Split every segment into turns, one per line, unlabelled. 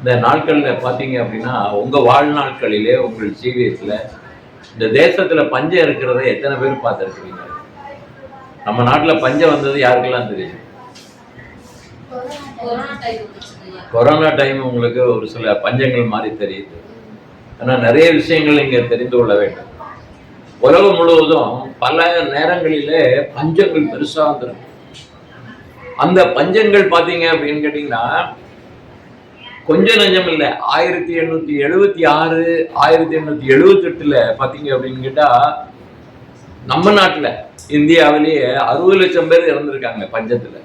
இந்த நாட்களில் பார்த்தீங்க அப்படின்னா உங்கள் வாழ்நாட்களிலே உங்கள் ஜீவியத்தில் இந்த தேசத்தில் பஞ்சம் இருக்கிறத எத்தனை பேர் பார்த்துருக்கிறீங்க? நம்ம நாட்டில் பஞ்சம் வந்தது யாருக்கெல்லாம் தெரியும்? கொரோனா டைம் உங்களுக்கு ஒரு சில பஞ்சங்கள் மாதிரி தெரியுது. ஆனால் நிறைய விஷயங்கள் இங்கே தெரிந்து கொள்ள வேண்டும். உலகம் முழுவதும் பல நேரங்களிலே பஞ்சங்கள் பெருசாக வந்துருக்கு. அந்த பஞ்சங்கள் பார்த்தீங்க அப்படின்னு கேட்டிங்கன்னா கொஞ்சம் நஞ்சம் இல்லை. 1876 1878 பார்த்தீங்க அப்படின்னு கேட்டால் நம்ம நாட்டில் இந்தியாவிலேயே 60 லட்சம் பேர் இறந்துருக்காங்க பஞ்சத்தில்.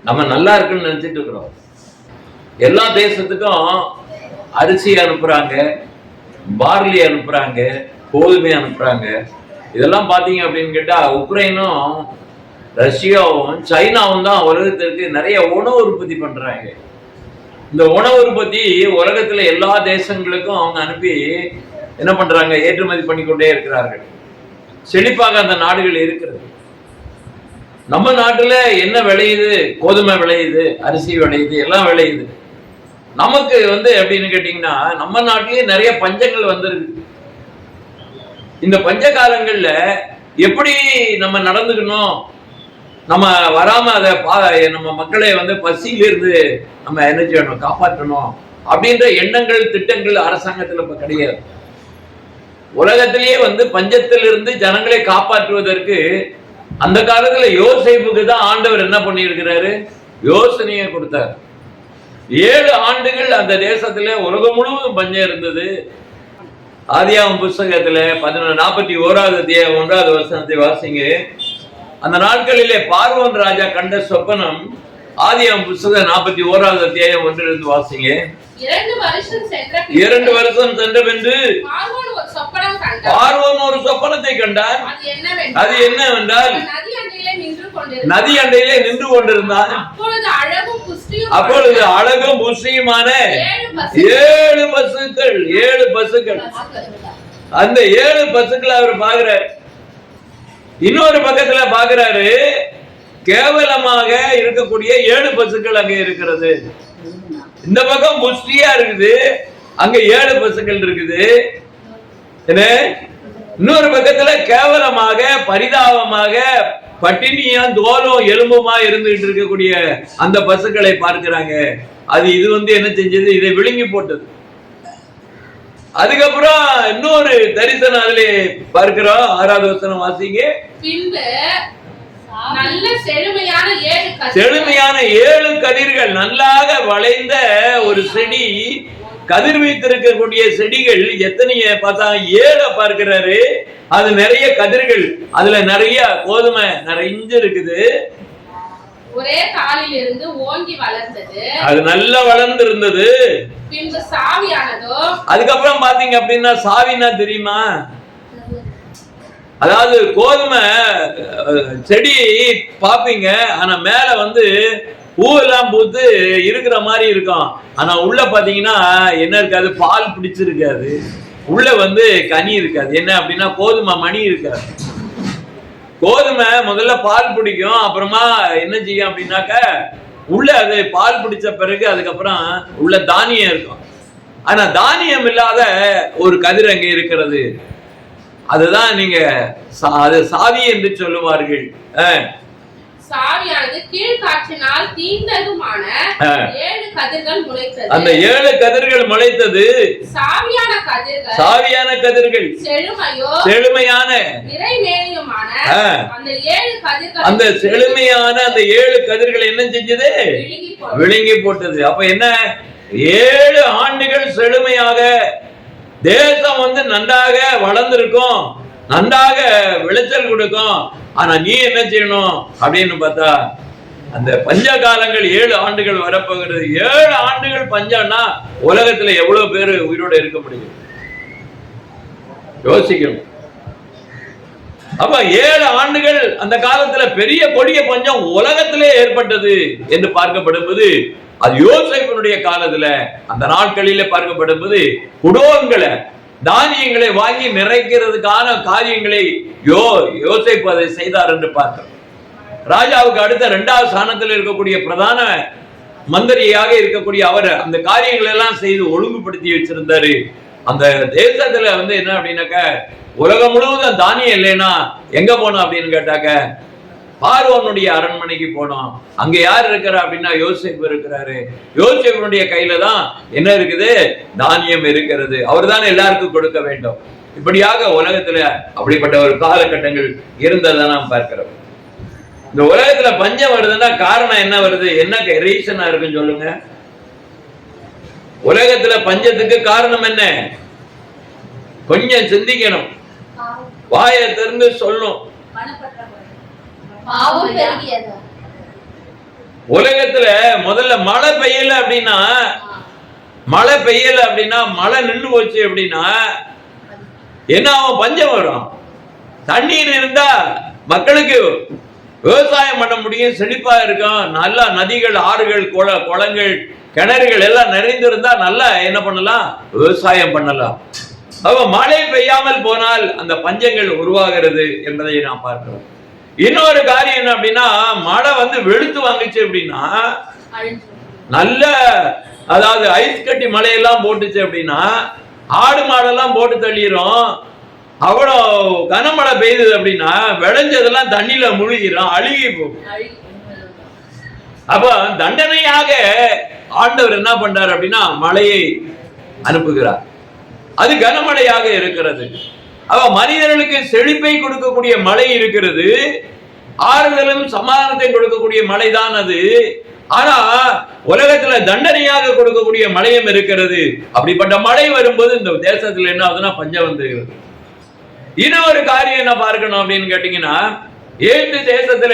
நம்ம நல்லா இருக்குன்னு நினைச்சிட்டு இருக்கிறோம். எல்லா தேசத்துக்கும் அரிசி அனுப்புறாங்க, பார்லி அனுப்புறாங்க, கோதுமை அனுப்புறாங்க. இதெல்லாம் பார்த்தீங்க அப்படின்னு கேட்டால் உக்ரைனும் ரஷ்யாவும் சைனாவும் தான் உலகத்திற்கு நிறைய உணவு உற்பத்தி பண்றாங்க. இந்த உணவு உற்பத்தி உலகத்துல எல்லா தேசங்களுக்கும் அவங்க அனுப்பி என்ன பண்றாங்க? ஏற்றுமதி பண்ணிக்கொண்டே இருக்கிறார்கள். செழிப்பாக அந்த நாடுகள் இருக்கிறது. நம்ம நாட்டுல என்ன விளையுது? கோதுமை விளையுது, அரிசி விளையுது, எல்லாம் விளையுது. நமக்கு அப்படின்னு கேட்டீங்கன்னா நம்ம நாட்டிலேயே நிறைய பஞ்சங்கள் வந்திருக்கு. இந்த பஞ்ச காலங்கள்ல எப்படி நம்ம நடந்துக்கணும், நம்ம வராம அதை நம்ம மக்களை பசியிலிருந்து நம்ம என்ன செய்யணும், காப்பாற்றணும் அப்படின்ற எண்ணங்கள் திட்டங்கள் அரசாங்கத்தில் இப்ப கிடையாது. உலகத்திலேயே பஞ்சத்திலிருந்து ஜனங்களை காப்பாற்றுவதற்கு அந்த காலத்துல யோசேப்புக்கு தான் ஆண்டவர் என்ன பண்ணி இருக்கிறாரு? யோசனையை கொடுத்தார். 7 ஆண்டுகள் அந்த தேசத்துல உலகம் முழுவதும் பஞ்சம் இருந்தது. ஆதியாகமம் புஸ்தகத்துல 41வது வசனத்தை வாசிங்க. அந்த நாட்களிலே பார்வோன் ராஜா கண்ட சொப்பனம். ஆதியாகமம் புஸ்தகம் 41வது அத்தியாயம் 1 வாசிங்க. 2 வருஷம் சென்ற பின்பு பார்வோன் ஒரு சொப்பனத்தை கண்டார். அது என்னவென்றால் நதி அண்டையிலே நின்று கொண்டிருந்தான். அப்பொழுது அழகும் புஷ்டியுமான 7 பசுக்கள். அந்த 7 பசுக்களை அவர் பார்க்கிறார். இன்னொரு பக்கத்துல பாக்குறாரு, கேவலமாக இருக்கக்கூடிய 7 பசுக்கள் அங்க இருக்கிறது. இந்த பக்கம் புஷ்டியா இருக்குது, அங்க 7 பசுக்கள் இருக்குது. இன்னொரு பக்கத்துல கேவலமாக பரிதாபமாக பட்டினியா தோலும் எலும்புமா இருந்துகிட்டு இருக்கக்கூடிய அந்த பசுக்களை பார்க்கிறாங்க. அது இது என்ன செஞ்சது? இதை விழுங்கி போட்டது. அதுக்கப்புறம் இன்னொரு தரிசனம் அதுல பார்க்கிறோம். 6வது வசனம் வாசிங்க.
பின்பு நல்ல செழுமையான
7 கதிர்கள், நல்லாக வளைந்த ஒரு செடி, கதிர் வைத்திருக்கக்கூடிய செடிகள் எத்தனைய பார்த்தா 7 பார்க்கிறாரு. அது நிறைய கதிர்கள், அதுல நிறைய கோதுமை நிறைஞ்சு இருக்குது.
ஒரே காலில் இருந்து ஓங்கி வளர்ந்தது.
அது நல்லா வளர்ந்து இருந்தது.
பின்பு சாவியானதோ. அதுக்கப்புறம்
பாத்தீங்க அப்படின்னா சாவினா தெரியுமா? அதாவது கோதுமை செடி பாப்பீங்க, ஆனா மேல பூவெல்லாம் பூத்து இருக்கிற மாதிரி இருக்கும். ஆனா உள்ள பாத்தீங்கன்னா என்ன இருக்காது? பால் பிடிச்சிருக்காது. உள்ள கனி இருக்காது. என்ன அப்படின்னா கோதுமை மணி இருக்காது. கோதுமை முதல்ல பால் பிடிக்கும், அப்புறமா என்ன செய்யும் அப்படின்னாக்க உள்ள அது பால் பிடிச்ச பிறகு அதுக்கப்புறம் உள்ள தானியம் இருக்கும். ஆனா தானியம் இல்லாத ஒரு கதிர் அங்கே இருக்கிறது. அதுதான் நீங்க அது சாவி என்று சொல்லுவார்கள்.
சாவியானது கீழ்காற்றினால் தீந்ததுமான 7 கதிர்கள் முளைத்தது.
அந்த 7 கதிர்கள் முளைத்தது. சாவியான கதிர்கள் செழுமையான
நிறைமேனியுமான
அந்த செழுமையான அந்த 7 கதிர்கள் என்ன செஞ்சது? விழுங்கி போட்டது. அப்ப என்ன? 7 ஆண்டுகள் செழுமையாக தேசம் நன்றாக வளர்ந்திருக்கும், நன்றாக விளைச்சல் கொடுக்கும். ஆனா நீ என்ன செய்யணும் அப்படின்னு பார்த்தா அந்த பஞ்ச காலங்கள் 7 ஆண்டுகள் வரப்போகிறது. 7 ஆண்டுகள் பஞ்சம்னா உலகத்துல எவ்வளவு பேரு உயிரோட இருக்க முடியும்? யோசிக்கணும். அப்ப 7 ஆண்டுகள் அந்த காலத்துல பெரிய கொடிய பஞ்சம் உலகத்திலே ஏற்பட்டது என்று பார்க்கப்படும்போது அது யோசேப்பினுடைய காலத்துல அந்த நாட்களிலே பார்க்கப்படும்போது குடோன்களை தானியங்களை வாங்கி நிறைக்கிறதுக்கான காரியங்களை யோசேப்பு அதை செய்தார் என்று பார்க்கிறோம். ராஜாவுக்கு அடுத்த 2வது ஸ்தானத்தில் இருக்கக்கூடிய பிரதான மந்திரியாக இருக்கக்கூடிய அவர் அந்த காரியங்கள் எல்லாம் செய்து ஒழுங்குபடுத்தி வச்சிருந்தாரு. அந்த தேசத்துல வந்து என்ன அப்படின்னாக்க உலகம் முழுவதும் தானியம் இல்லைன்னா எங்க போனோம் அப்படின்னு கேட்டாக்க பார்வோனுடைய அரண்மனைக்கு போனோம். அங்க யார் இருக்கிறா அப்படின்னா யோசேப்பு இருக்கிறாரு. யோசேப்பினுடைய கையில தான் என்ன இருக்குது? தானியம் இருக்கிறது. அவர் தான் எல்லாருக்கும் கொடுக்க வேண்டும். இப்படியாக உலகத்துல அப்படிப்பட்ட ஒரு காலகட்டங்கள் இருந்ததை நாம் பார்க்கிறோம். இந்த உலகத்துல பஞ்சம் வருதுன்னா காரணம் என்ன வருது? என்ன ரீசனா இருக்குன்னு சொல்லுங்க. உலகத்துல பஞ்சத்துக்கு காரணம் என்ன? கொஞ்சம் சிந்திக்கணும், வாயை திறந்து சொல்லணும். உலகத்துல முதல்ல மழை பெய்யல அப்படின்னா மழை நின்று போச்சு அப்படின்னா என்ன ஆகும்? பஞ்சம் வரும். தண்ணீர் இருந்தா மக்களுக்கு விவசாயம் பண்ண முடியும், செழிப்பா இருக்கும். நல்லா நதிகள், ஆறுகள், குளங்கள், கிணறுகள் எல்லாம் நிறைந்திருந்தா நல்லா என்ன பண்ணலாம்? விவசாயம் பண்ணலாம். அப்ப மழை பெய்யாமல் போனால் அந்த பஞ்சங்கள் உருவாகிறது என்பதை நாம் பார்க்கிறோம். இன்னொரு காரியம் என்ன அப்படின்னா மழை வந்து வெளுத்து வாங்குச்சு அப்படின்னா நல்ல, அதாவது ஐஸ் கட்டி மழையெல்லாம் போட்டுச்சு அப்படின்னா ஆடு மாடெல்லாம் போட்டு தள்ளிடும். அவ்வளோ கனமழை பெய்யுது அப்படின்னா விளைஞ்சதெல்லாம் தண்ணியில முழுகிறோம், அழுகி போகும். அப்ப தண்டனையாக ஆண்டவர் என்ன பண்றார் அப்படின்னா மழையை அனுப்புகிறார். அது கனமழையாக இருக்கிறது. அவ மனிதர்களுக்கு செழிப்பை கொடுக்கக்கூடிய மழை இருக்கிறது, ஆறுதலும் சமாதானத்தை கொடுக்கக்கூடிய மழைதான் அது. ஆனா உலகத்துல தண்டனையாக கொடுக்கக்கூடிய மழையும் இருக்கிறது. அப்படிப்பட்ட மழை வரும்போது இந்த தேசத்துல என்ன ஆகுதுன்னா பஞ்சம் வந்துகிறது. இன்னொரு காரியம் என்ன பார்க்கணும் அப்படின்னு கேட்டீங்கன்னா, ஏழு தேசத்துல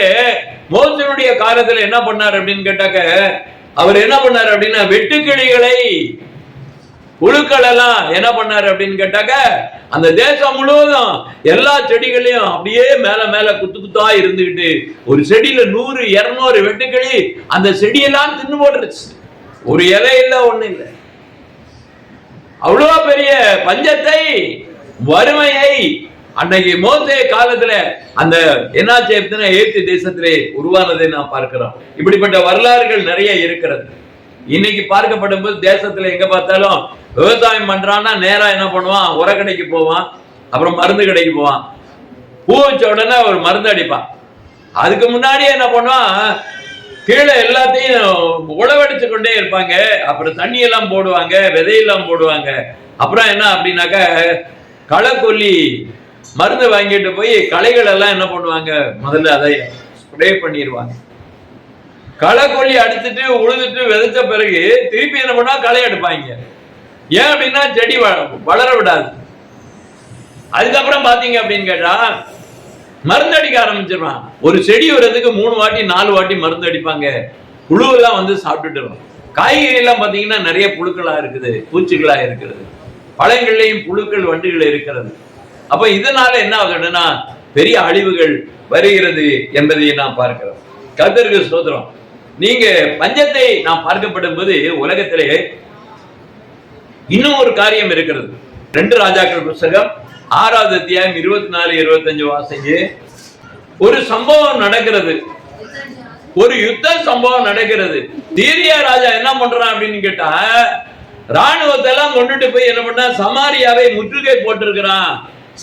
மோசனுடைய காலத்துல என்ன பண்ணார் அப்படின்னு கேட்டாக்க, அவர் என்ன பண்ணார் அப்படின்னா வெட்டுக்கிளிகளை, புழுக்கள் எல்லாம் என்ன பண்ணாரு அப்படின்னு கேட்டாக்க அந்த தேசம் முழுவதும் எல்லா செடிகளையும் அப்படியே மேல மேல குத்து குத்தா இருந்துகிட்டு ஒரு செடியில 100-200 வெட்டுக்கிளி அந்த செடியெல்லாம் தின்னு போட்டுருச்சு. ஒரு இலை இல்ல, ஒண்ணு இல்லை. அவ்வளவு பெரிய பஞ்சத்தை, வறுமையை அன்னைக்கு மோசே காலத்துல அந்த என்னாச்சு எகிப்து தேசத்திலே உருவானதை நாம் பார்க்கிறோம். இப்படிப்பட்ட வரலாறுகள் நிறைய இருக்கிறது. இன்னைக்கு பார்க்கப்படும் போது தேசத்துல எங்க பார்த்தாலும் விவசாயம் பண்றான்னா நேரா என்ன பண்ணுவான்? உரக்கடைக்கு போவான், அப்புறம் மருந்து கடைக்கு போவான். பூ வச்ச உடனே ஒரு மருந்து அடிப்பான். அதுக்கு முன்னாடியே என்ன பண்ணுவான்? கீழே எல்லாத்தையும் உழவடிச்சு கொண்டே இருப்பாங்க. அப்புறம் தண்ணி எல்லாம் போடுவாங்க, விதையெல்லாம் போடுவாங்க. அப்புறம் என்ன அப்படின்னாக்க களை மருந்து வாங்கிட்டு போய் களைகள் எல்லாம் என்ன பண்ணுவாங்க? முதல்ல அதை ஸ்ப்ரே பண்ணிடுவாங்க. களை அடிச்சுட்டு உழுதுட்டு விதைச்ச பிறகு திருப்பி என்ன பண்ணா களை எடுப்பாங்க. ஏன் அப்படின்னா செடி வளர விடாது. அதுக்கப்புறம் பாத்தீங்க அப்படின்னு கேட்டா மருந்து அடிக்க ஆரம்பிச்சிருவான். ஒரு செடி வர்றதுக்கு 3 வாட்டி 4 வாட்டி மருந்து அடிப்பாங்க. புழுவெல்லாம் வந்து சாப்பிட்டுட்டு. காய்கறி எல்லாம் பாத்தீங்கன்னா நிறைய புழுக்களா இருக்குது, பூச்சிகளா இருக்கிறது. பழங்கள்லையும் புழுக்கள், வண்டுகள் இருக்கிறது. அப்ப இதனால என்ன ஆகுதுன்னா பெரிய அழிவுகள் வருகிறது என்பதை நாம் பார்க்கிறோம். கர்த்தருக்கு ஸ்தோத்திரம். நீங்க பஞ்சத்தை நாம் பார்க்கப்படும் போது உலகத்திலே இன்னும் ஒரு காரியம் இருக்கிறது. 2 ராஜாக்கள் புத்தகம் 6வது அத்தியாயம் 24-25 வாசிங்க. ஒரு சம்பவம் நடக்கிறது, ஒரு யுத்த சம்பவம் நடக்கிறது. சீரியா ராஜா என்ன பண்றான் அப்படின்னு கேட்டா ராணுவத்தை எல்லாம் கொண்டுட்டு போய் என்ன பண்ணா சமாரியாவை முற்றுகை போட்டிருக்கிறான்.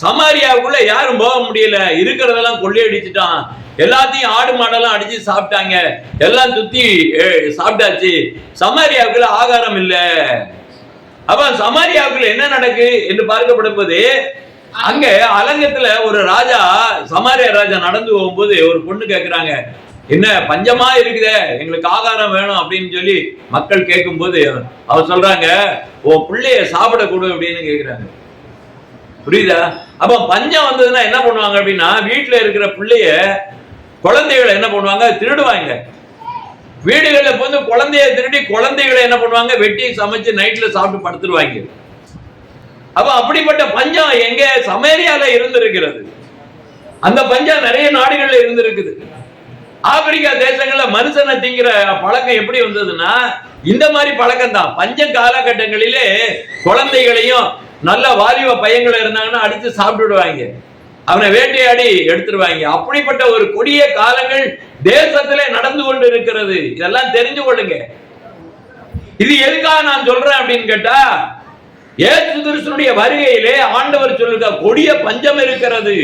சமாரியாவுக்குள்ள யாரும் போக முடியல, இருக்கிறதெல்லாம் கொள்ளையடிச்சுட்டான். எல்லாத்தையும் ஆடு மாடெல்லாம் அடிச்சு சாப்பிட்டாங்க, எல்லாம் சுத்தி சாப்பிட்டாச்சு. சமாரியாவுக்குள்ள ஆகாரம் இல்ல. அப்ப சமாரியாவுக்குள்ள என்ன நடக்கு என்று பார்க்கப்படும் போது அங்க அலங்கத்துல ஒரு ராஜா, சமாரியா ராஜா நடந்து போகும்போது ஒரு பொண்ணு கேட்கிறாங்க, என்ன பஞ்சமா இருக்குதே, எங்களுக்கு ஆகாரம் வேணும் அப்படின்னு சொல்லி மக்கள் கேட்கும் போது அவர் சொல்றாங்க, உன் பிள்ளைய சாப்பிட கொடு அப்படின்னு கேட்கிறாங்க. புரியுதா? அப்ப பஞ்சம் வந்ததுன்னா என்ன பண்ணுவாங்க அப்படின்னா வீட்டுல இருக்கிற பிள்ளைய, குழந்தைகளை என்ன பண்ணுவாங்க? திருடுவாங்க. வீடுகள்ல வந்து குழந்தைய திருடி குழந்தைகளை என்ன பண்ணுவாங்க? வெட்டி சமைச்சு நைட்ல சாப்பிட்டு படுத்துருவாங்க. அப்ப அப்படிப்பட்ட பஞ்சம் எங்க? சமேரியால இருந்திருக்கிறது. அந்த பஞ்சம் நிறைய நாடுகள்ல இருந்திருக்குது. ஆப்பிரிக்கா தேசங்கள்ல மனுஷனை திங்கிற பழக்கம் எப்படி வந்ததுன்னா இந்த மாதிரி பழக்கம் தான். பஞ்ச காலகட்டங்களிலே குழந்தைகளையும் நல்ல வாலிப பையன்கள் இருந்தாங்கன்னா அடிச்சு சாப்பிட்டுடுவாங்க, அவனை வேட்டையாடி எடுத்துருவாங்க. அப்படிப்பட்ட ஒரு கொடிய காலங்கள் தேசத்திலே நடந்து கொண்டு இருக்கிறது. இதெல்லாம் தெரிஞ்சு கொள்ளுங்க. இது எதுக்காக நான் சொல்றேன் அப்படின்னு கேட்டா, இயேசு கிறிஸ்துவினுடைய வருகையிலே ஆண்டவர் சொல்லுங்க, கொடிய பஞ்சம் இருக்கிறது.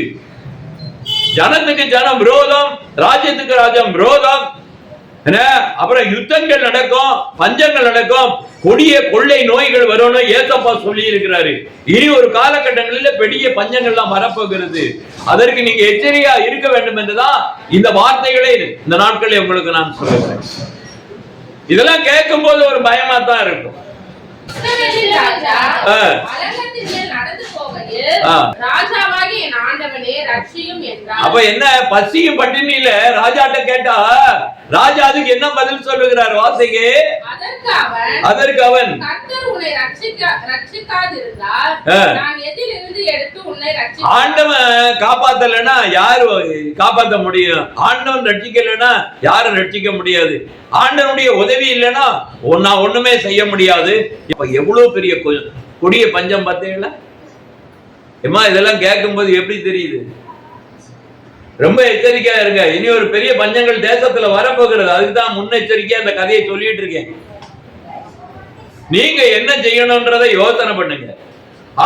ஜனத்துக்கு ஜனம் விரோதம், ராஜ்யத்துக்கு ராஜ்யம் விரோதம், அப்புறம் யுத்தங்கள் நடக்கும், பஞ்சங்கள் நடக்கும், கொடிய கொள்ளை நோய்கள் வரும்னு ஏசப்பா சொல்லி இருக்கிறாரு. இனி ஒரு காலகட்டங்களில் பெரிய பஞ்சங்கள்லாம் வரப்போகிறது. அதற்கு நீங்க எச்சரிக்கையா இருக்க வேண்டும் என்றுதான் இந்த வார்த்தைகளை இந்த நாட்களில் உங்களுக்கு நான் சொல்லுகிறேன். இதெல்லாம் கேட்கும் போது ஒரு பயமா தான் இருக்கும். அப்ப என்ன, பசியும் பட்டினியில ராஜாட்ட கேட்டா ராஜா அதுக்கு என்ன பதில் சொல்லுகிறார்? வாசிங்க. அதற்கு அவன், ஆண்டவன் காப்பாத்தலன்னா யாரு காப்பாத்த முடியும்? ஆண்டவன் ரட்சிக்கலன்னா யாரும் ரட்சிக்க முடியாது. ஆண்டவனுடைய உதவி இல்லைன்னா நான் ஒண்ணுமே செய்ய முடியாது. இப்ப எவ்வளவு பெரிய கொடிய பஞ்சம் பார்த்தீங்களா? ஏமா இதெல்லாம் கேட்கும் போது எப்படி தெரியுது? ரொம்ப எச்சரிக்கையா இருங்க. இனி ஒரு பெரிய பஞ்சங்கள் தேசத்துல வரப்போகிறது. அதுதான் முன்னெச்சரிக்கையா அந்த கதையை சொல்லிட்டு இருக்கேன். நீங்க என்ன செய்யணும்ன்றதை யோசனை பண்ணுங்க,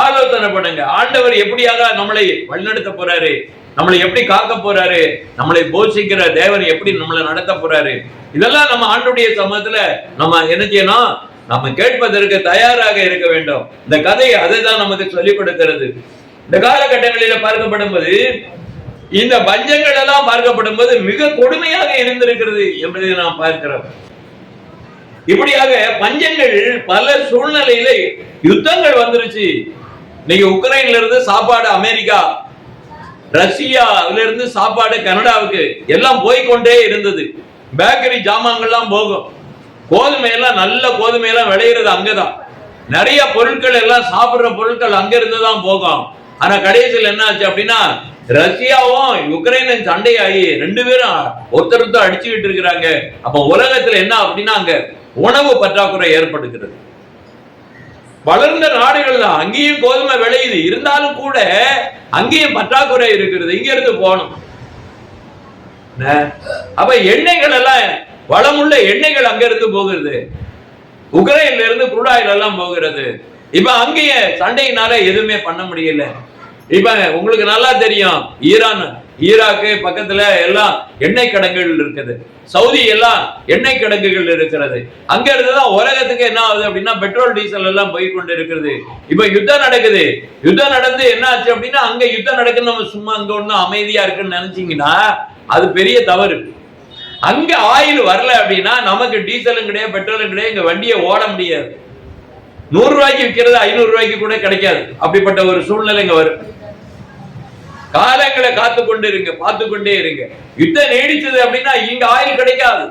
ஆலோசனை பண்ணுங்க. ஆண்டவர் எப்படியாக நம்மளை வழிநடத்த போறாரு, நம்மளை எப்படி காக்க போறாரு, நம்மளை போஷிக்கிற தேவன் எப்படி நம்மளை நடத்த போறாரு, இதெல்லாம் நம்ம ஆண்டுடைய சமூகத்துல நம்ம என்ன செய்யணும்? நம்ம கேட்பதற்கு தயாராக இருக்க வேண்டும். இந்த கதை அதுதான் நமக்கு சொல்லிக் கொடுக்கிறது. இந்த காலகட்டங்களில பார்க்கப்படும் போது, இந்த பஞ்சங்கள் எல்லாம் பார்க்கப்படும் போது மிக கொடுமையாக இருந்திருக்கிறது என்பதை நாம் பார்க்கிறோம். இப்படியாக பஞ்சங்கள் பல சூழ்நிலையில யுத்தங்கள் வந்துருச்சு. இன்னைக்கு உக்ரைன்ல இருந்து சாப்பாடு அமெரிக்கா, ரஷ்யாவில இருந்து சாப்பாடு கனடாவுக்கு எல்லாம் போய்கொண்டே இருந்தது. பேக்கரி ஜாமான்கள்லாம் போகும். கோதுமை எல்லாம், நல்ல கோதுமை எல்லாம் விளையிறது அங்கதான். நிறைய பொருட்கள் எல்லாம், சாப்பிடுற பொருட்கள் அங்க இருந்து தான் போகும். ஆனா கடைசியில் என்ன ஆச்சு அப்படின்னா, ரஷ்யாவும் யுக்ரைனும் சண்டையாகி ரெண்டு பேரும் ஒருத்தருத்தர் அடிச்சுக்கிட்டு இருக்கிறாங்க. அப்ப உலகத்துல என்ன அப்படின்னா, அங்க உணவு பற்றாக்குறை ஏற்படுகிறது. வளர்ந்த நாடுகள் தான், அங்கேயும் கோதுமை விளையுது, இருந்தாலும் கூட அங்கேயும் பற்றாக்குறை இருக்கிறது. இங்க இருந்து போகணும். அப்ப எண்ணெய்கள் எல்லாம், வளமுள்ள எண்ணெய்கள் அங்க இருந்து போகிறது. உக்ரைன்ல இருந்து குரூட் ஆயில் எல்லாம் போகிறது. இப்ப அங்கேயே சண்டையினால எதுவுமே பண்ண முடியல. இப்ப உங்களுக்கு நல்லா தெரியும், ஈராக்கு பக்கத்துல எல்லாம் எண்ணெய் கிடங்குகள் இருக்குது. சவுதி எல்லாம் எண்ணெய் கிடங்குகள் இருக்கிறது. அங்க இருந்துதான் உலகத்துக்கு என்ன ஆகுது அப்படின்னா, பெட்ரோல் டீசல் எல்லாம் போய் கொண்டு இருக்கிறது. இப்ப யுத்தம் நடக்குது. யுத்தம் நடந்து என்ன ஆச்சு அப்படின்னா, அங்க யுத்தம் நடக்குன்னு நம்ம சும்மா அங்க ஒண்ணு அமைதியா இருக்குன்னு நினைச்சீங்கன்னா அது பெரிய தவறு. அங்க ஆயில் வரல அப்படின்னா நமக்கு டீசலும் கிடையாது, பெட்ரோலும் கிடையாது, இங்க வண்டியை ஓட முடியாது. 100 ரூபாய்க்கு விற்கிறது 500 ரூபாய்க்கு கூட கிடைக்காது. அப்படிப்பட்ட ஒரு சூழ்நிலை இங்க வரும். காலங்களை காத்து கொண்டு இருங்க, பார்த்து கொண்டே இருங்க. யுத்தம் நீடிச்சது அப்படின்னா இங்க ஆயில் கிடைக்காது,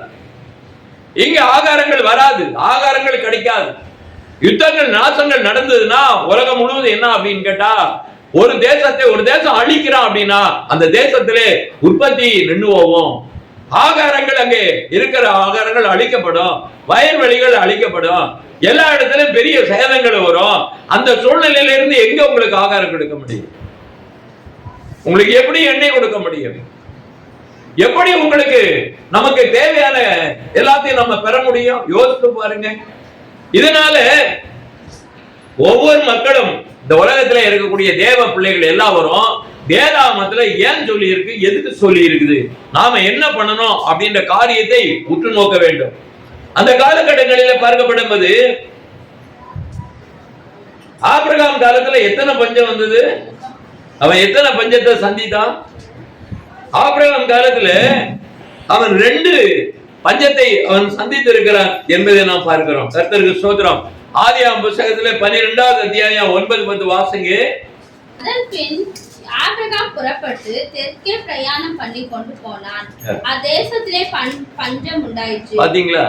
இங்க ஆகாரங்கள் வராது, ஆகாரங்கள் கிடைக்காது. யுத்தங்கள் நாசங்கள் நடந்ததுன்னா உலகம் முழுவதும் என்ன அப்படின்னு கேட்டா, ஒரு தேசம் அழிக்கிறான் அப்படின்னா அந்த தேசத்திலே உற்பத்தி நின்று போவோம். ஆகாரங்கள், அங்கே இருக்கிற ஆகாரங்கள் அழிக்கப்படும், வயல்வெளிகள் அழிக்கப்படும், எல்லா இடத்திலும் பெரிய சேதங்கள் வரும். அந்த சூழ்நிலையில இருந்து எங்க உங்களுக்கு ஆகாரம் கொடுக்க முடியும்? உங்களுக்கு எப்படி எண்ணெய் கொடுக்க முடியும்? எப்படி உங்களுக்கு நமக்கு தேவையான எல்லாத்தையும் நம்ம பெற முடியும்? யோசித்து பாருங்க. இதனால ஒவ்வொரு மக்களும், இந்த உலகத்துல இருக்கக்கூடிய தேவ பிள்ளைகள் எல்லாரும் வேதாகமத்துல ஏன் சொல்லி இருக்கு, எதுக்கு சொல்லி இருக்குது, நாம என்ன பண்ணணும் அப்படின்ற காரியத்தை உற்று நோக்க வேண்டும். அந்த காலகட்டங்களில் பார்க்கப்படும் போது, ஆபிரகாம் காலத்துல எத்தனை பஞ்சம் வந்தது? அவன் எத்தனை பஞ்சத்தை சந்தித்தான்? ஆபிரகாம் காலத்துல அவன் 2 பஞ்சத்தை அவன் சந்தித்து இருக்கிறான் என்பதை நாம் பார்க்கிறோம். கர்த்தருக்கு ஸ்தோத்திரம். ஆதியாகமம் புத்தகத்திலே 12வது அத்தியாயம் 9-10 வாசிங்க.
அதன்பின் ஆபிரகாம் புறப்பட்டு தெற்கே பிரயாணம் பண்ணி கொண்டு போனான். அதேசத்திலே பஞ்சம் உண்டாயிற்று. பாத்தீங்களா?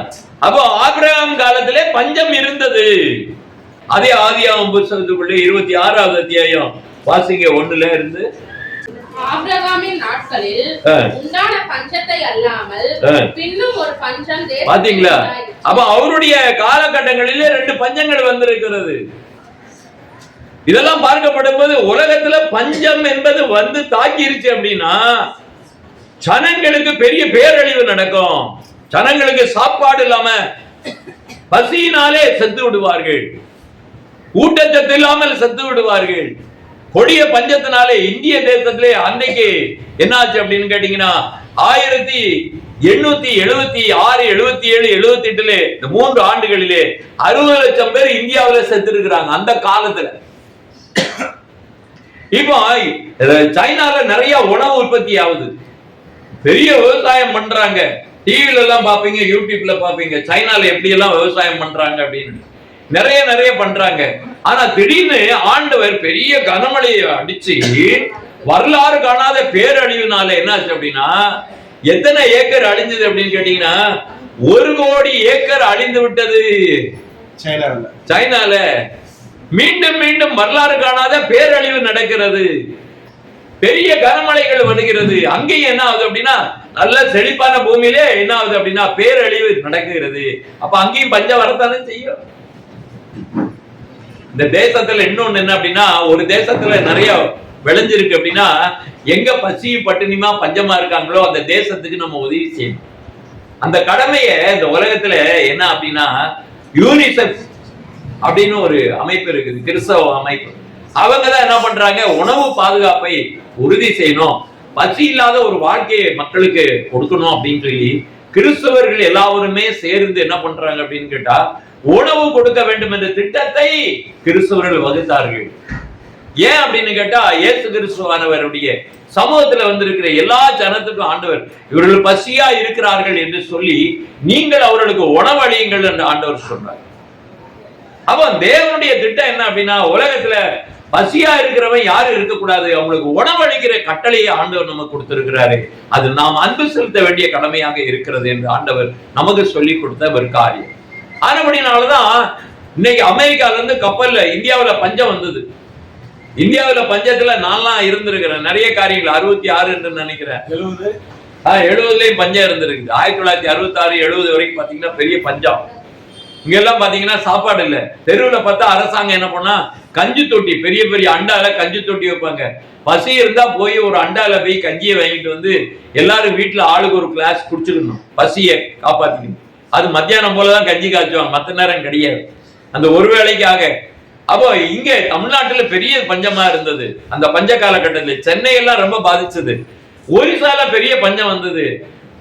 அப்போ ஆபிரகாம் காலத்திலே பஞ்சம் இருந்தது. அதே ஆதியாகமம் புத்தகத்துக்குள்ளே 26வது அத்தியாயம் வாசிங்க 1ல இருந்து.
ஆபிரகாமின் நாட்களில் உண்டான பஞ்சத்தை அல்லாமல் பின்னும் ஒரு பஞ்சம் தேசத்தில்.
பாத்தீங்களா? அப்ப அவருடைய காலகட்டங்களிலே 2 பஞ்சங்கள் வந்திருக்கிறது. இதெல்லாம் பார்க்கப்படும் போது உலகத்துல பஞ்சம் என்பது வந்து தாக்கிருச்சு அப்படின்னா ஜனங்களுக்கு பெரிய பேரழிவு நடக்கும். ஜனங்களுக்கு சாப்பாடு இல்லாம பசியினாலே செத்து விடுவார்கள், ஊட்டச்சத்து இல்லாமல் செத்து விடுவார்கள். கொடிய பஞ்சத்தினாலே இந்திய தேசத்திலே அன்னைக்கு என்னாச்சு அப்படின்னு கேட்டீங்கன்னா 1876, 77, 78 இந்த 3 ஆண்டுகளிலே 60 லட்சம் பேர் இந்தியாவில் செத்து இருக்கிறாங்க அந்த காலத்துல. இப்போ சைனால நிறைய உணவு உற்பத்தி ஆகுது, பெரிய விவசாயம் பண்றாங்க. டிவில எல்லாம் பாப்பீங்க, யூடியூப்ல பாப்பீங்க சைனால எப்படி எல்லாம் விவசாயம் பண்றாங்க அப்படின்னு. நிறைய பண்றாங்க. ஆனா திடீர்னு ஆண்டவர் பெரிய கனமழையை அடிச்சு வரலாறு காணாத பேரழிவுனால என்னாச்சு அப்படின்னா, எத்தனை ஏக்கர் அழிஞ்சது அப்படின்னு கேட்டீங்கன்னா 1 கோடி ஏக்கர் அழிந்து விட்டது சைனால. மீண்டும் வரலாறு காணாத பேரழிவு நடக்கிறது, பெரிய கனமழைகள் வருகிறது. அங்கேயும் என்ன ஆகுது அப்படின்னா, நல்ல செழிப்பான பூமியிலே என்ன ஆகுது அப்படின்னா பேரழிவு நடக்கிறது. அப்ப அங்கேயும் பஞ்சம் வரத்தானே செய்யும். இந்த தேசத்துல இன்னொன்னு என்ன அப்படின்னா, ஒரு தேசத்துல நிறைய விளைஞ்சிருக்கு அப்படின்னா, எங்க பசியும் பட்டினியுமா பஞ்சமா இருக்காங்களோ அந்த தேசத்துக்கு நம்ம உதவி செய்யணும். அந்த கடமைய இந்த உலகத்துல என்ன அப்படின்னா, யூனிசெஃப் அப்படின்னு ஒரு அமைப்பு இருக்குது, கிறிஸ்தவ அமைப்பு. அவங்கதான் என்ன பண்றாங்க, உணவு பாதுகாப்பை உறுதி செய்யணும், பசி இல்லாத ஒரு வாழ்க்கையை மக்களுக்கு கொடுக்கணும் அப்படின்னு சொல்லி கிறிஸ்தவர்கள் எல்லாருமே சேர்ந்து என்ன பண்றாங்க அப்படின்னு கேட்டா, உணவு கொடுக்க வேண்டும் என்ற திட்டத்தை கிறிஸ்தவர்கள் வகுத்தார்கள். ஏன் அப்படின்னு கேட்டா, இயேசு கிறிஸ்துவானவருடைய சமூகத்துல வந்திருக்கிற எல்லா ஜனத்துக்கும் ஆண்டவர் இவர்கள் பசியா இருக்கிறார்கள் என்று சொல்லி நீங்கள் அவர்களுக்கு உணவளியுங்கள் என்று ஆண்டவர் சொன்னார். அப்ப தேவனுடைய திட்டம் என்ன அப்படின்னா, உலகத்துல பசியா இருக்கிறவன் யாரும் இருக்கக்கூடாது, அவங்களுக்கு உணவளிக்கிற கட்டளையை ஆண்டவர் நமக்கு கொடுத்திருக்கிறாரு. அது நாம் அன்பு செலுத்த வேண்டிய கடமையாக இருக்கிறது என்று ஆண்டவர் நமக்கு சொல்லி கொடுத்த ஒரு காரியம். ஆனபடினாலதான் இன்னைக்கு அமெரிக்கால இருந்து கப்பல்ல இந்தியாவில பஞ்சம் வந்தது. இந்தியாவில பஞ்சத்துல நான்லாம் இருந்திருக்கிறேன், நிறைய காரியங்கள் 66 என்று நினைக்கிறேன், 70லயும் பஞ்சம் இருந்திருக்கு. 1966, 70 வரைக்கும் பாத்தீங்கன்னா பெரிய பஞ்சம். இங்க எல்லாம் பாத்தீங்கன்னா சாப்பாடு இல்ல. தெருவுல பார்த்தா அரசாங்கம் என்ன பண்ணா, கஞ்சி தொட்டி, பெரிய பெரிய அண்டால கஞ்சி தொட்டி வைப்பாங்க. பசி இருந்தா போய் ஒரு அண்டால போய் கஞ்சியை வாங்கிட்டு வந்து எல்லாரும் வீட்டுல ஆளுக்கு ஒரு கிளாஸ் குடிச்சுக்கணும், பசியை காப்பாத்திக்கணும். அது மத்தியானம் போலதான் கஞ்சி காய்ச்சுவாங்க, மத்த நேரம் கிடையாது, அந்த ஒரு வேளைக்காக. அப்போ இங்க தமிழ்நாட்டுல பெரிய பஞ்சமா இருந்தது அந்த பஞ்ச காலகட்டத்தில். சென்னை எல்லாம் ரொம்ப பாதிச்சது, ஒரிசால பெரிய பஞ்சம் வந்தது,